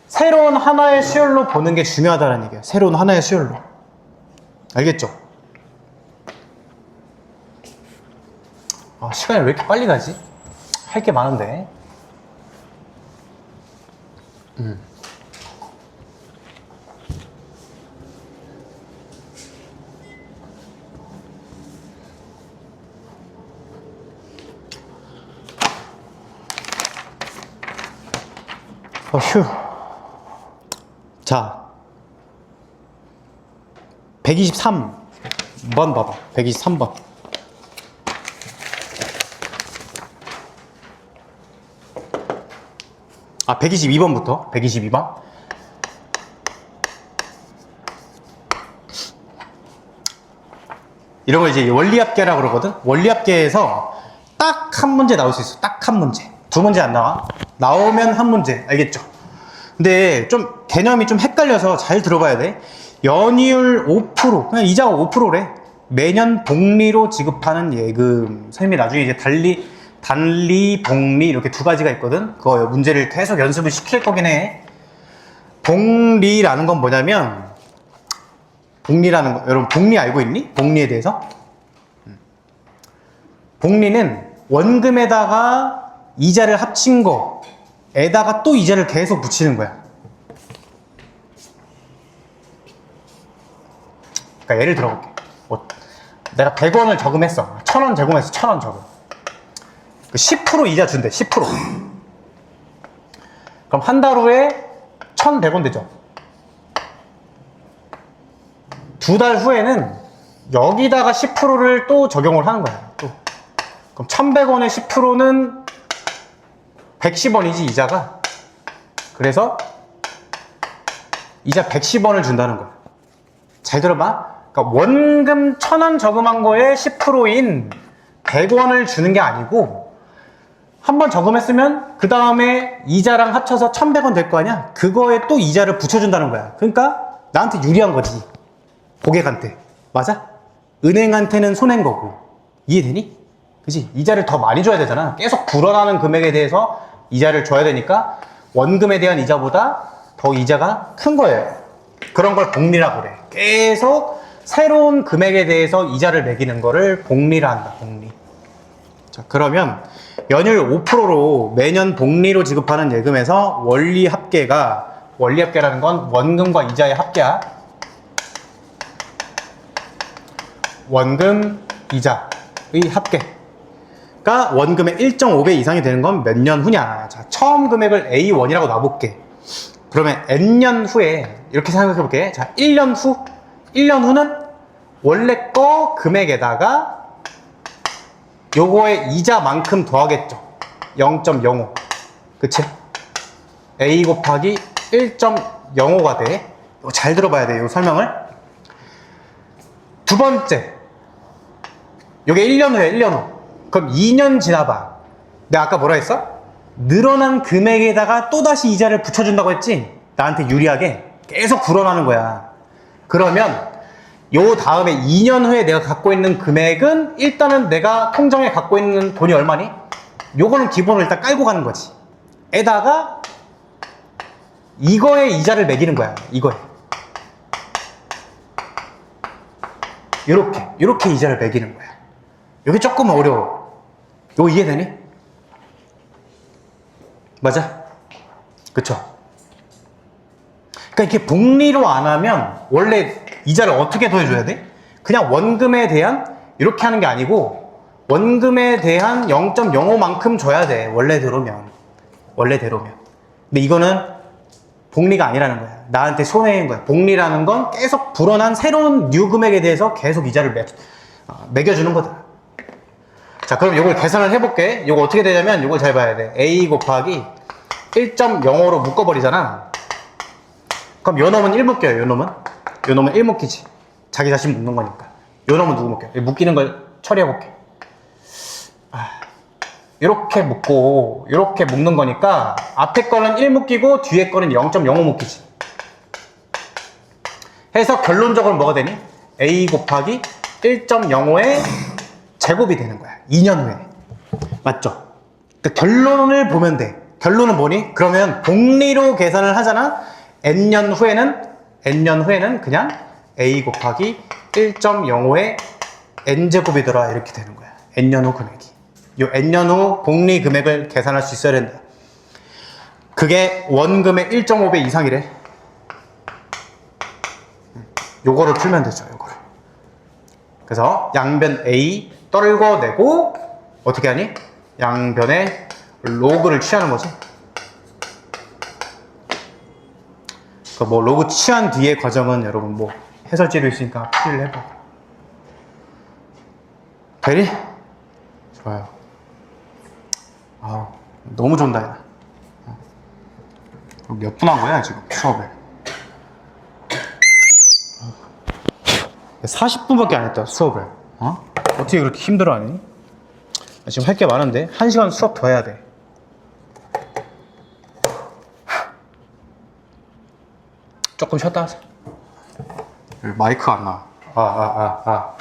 새로운 하나의 수열로 보는 게 중요하다는 얘기예요. 새로운 하나의 수열로. 알겠죠? 시간이 왜 이렇게 빨리 가지? 할 게 많은데. 휴. 자, 123번 봐봐. 123번. 122번부터 122번. 이런 거 이제 원리합계라고 그러거든. 원리합계에서 딱 한 문제 나올 수 있어. 딱 한 문제. 두 문제 안 나와. 나오면 한 문제. 알겠죠? 근데 좀 개념이 좀 헷갈려서 잘 들어봐야 돼. 연이율 5%, 그냥 이자가 5%래. 매년 복리로 지급하는 예금. 선생님이 나중에 이제 단리, 복리 이렇게 두 가지가 있거든. 그거 문제를 계속 연습을 시킬 거긴 해. 복리라는 건 뭐냐면, 복리라는 거, 여러분 복리 알고 있니? 복리에 대해서? 복리는 원금에다가 이자를 합친 거에다가 또 이자를 계속 붙이는 거야. 그러니까 예를 들어볼게. 내가 100원을 저금했어. 1000원 저금했어. 1000원 저금. 10% 이자 준대. 10%. 그럼 한 달 후에 1100원 되죠. 두 달 후에는 여기다가 10%를 또 적용을 하는 거야. 또. 그럼 1100원의 10%는 110원이지, 이자가. 그래서 이자 110원을 준다는 거야. 잘 들어봐. 그러니까 원금 1000원 저금한 거에 10%인 100원을 주는 게 아니고, 한 번 저금했으면 그 다음에 이자랑 합쳐서 1100원 될 거 아니야? 그거에 또 이자를 붙여준다는 거야. 그러니까 나한테 유리한 거지. 고객한테. 맞아? 은행한테는 손해인 거고. 이해되니? 그치? 이자를 더 많이 줘야 되잖아. 계속 불어나는 금액에 대해서 이자를 줘야 되니까 원금에 대한 이자보다 더 이자가 큰 거예요. 그런 걸 복리라고 그래. 계속 새로운 금액에 대해서 이자를 매기는 거를 복리라 한다. 복리. 자, 그러면 연율 5%로 매년 복리로 지급하는 예금에서 원리합계라는 건 원금과 이자의 합계야. 원금, 이자의 합계가 원금의 1.5배 이상이 되는 건 몇 년 후냐. 자, 처음 금액을 A1이라고 놔볼게. 그러면 N년 후에 이렇게 생각해볼게. 자, 1년 후는 원래 거 금액에다가 요거의 이자만큼 더하겠죠. 0.05. 그치? A 곱하기 1.05가 돼. 이거 잘 들어봐야 돼, 이 설명을. 두 번째. 요게 1년 후에 1년 후. 그럼 2년 지나봐. 내가 아까 뭐라 했어? 늘어난 금액에다가 또다시 이자를 붙여준다고 했지? 나한테 유리하게 계속 불어나는 거야. 그러면 요 다음에 2년 후에 내가 갖고 있는 금액은 일단은 내가 통장에 갖고 있는 돈이 얼마니? 요거는 기본으로 일단 깔고 가는 거지. 에다가 이거에 이자를 매기는 거야. 이거에. 요렇게 이자를 매기는 거야. 여기 조금 어려워. 요거 이해되니? 맞아? 그쵸? 그러니까 이렇게 복리로 안 하면 원래 이자를 어떻게 더해줘야 돼? 그냥 원금에 대한 이렇게 하는 게 아니고 원금에 대한 0.05만큼 줘야 돼. 원래대로면. 근데 이거는 복리가 아니라는 거야. 나한테 손해인 거야. 복리라는 건 계속 불어난 새로운 뉴 금액에 대해서 계속 이자를 매겨주는 거다. 자, 그럼 이걸 계산을 해볼게. 이거 어떻게 되냐면 이걸 잘 봐야 돼. A 곱하기 1.05로 묶어버리잖아. 그럼 요 놈은 1 묶여요. 요 놈은 1 묶이지. 자기 자신 묶는 거니까. 요 놈은 누구 묶여? 묶이는 걸 처리해볼게. 이렇게 묶고 이렇게 묶는 거니까 앞에 거는 1 묶이고 뒤에 거는 0.05 묶이지. 해서 결론적으로 뭐가 되니? A 곱하기 1.05의 제곱이 되는 거야. 2년 후에. 맞죠? 그러니까 결론을 보면 돼. 결론은 뭐니? 그러면 복리로 계산을 하잖아. N년 후에는 그냥 A 곱하기 1.05의 N제곱이더라. 이렇게 되는 거야. N년 후 금액이. 요 N년 후 복리 금액을 계산할 수 있어야 된다. 그게 원금의 1.5배 이상이래. 요거를 풀면 되죠. 요거를. 그래서 양변 A 떨궈내고 어떻게 하니? 양변에 로그를 취하는 거지. 그 뭐 로그 취한 뒤의 과정은 여러분 뭐 해설지도 있으니까 풀이를 해봐. 되니? 좋아요. 아우, 너무 좋다. 야. 몇 분 한 거야 지금 수업을? 40분밖에 안 했다 수업을. 어? 어떻게 그렇게 힘들어하니? 지금 할 게 많은데 1시간 수업 더 해야 돼. 조금 쉬었다 하자. 마이크 안 나와.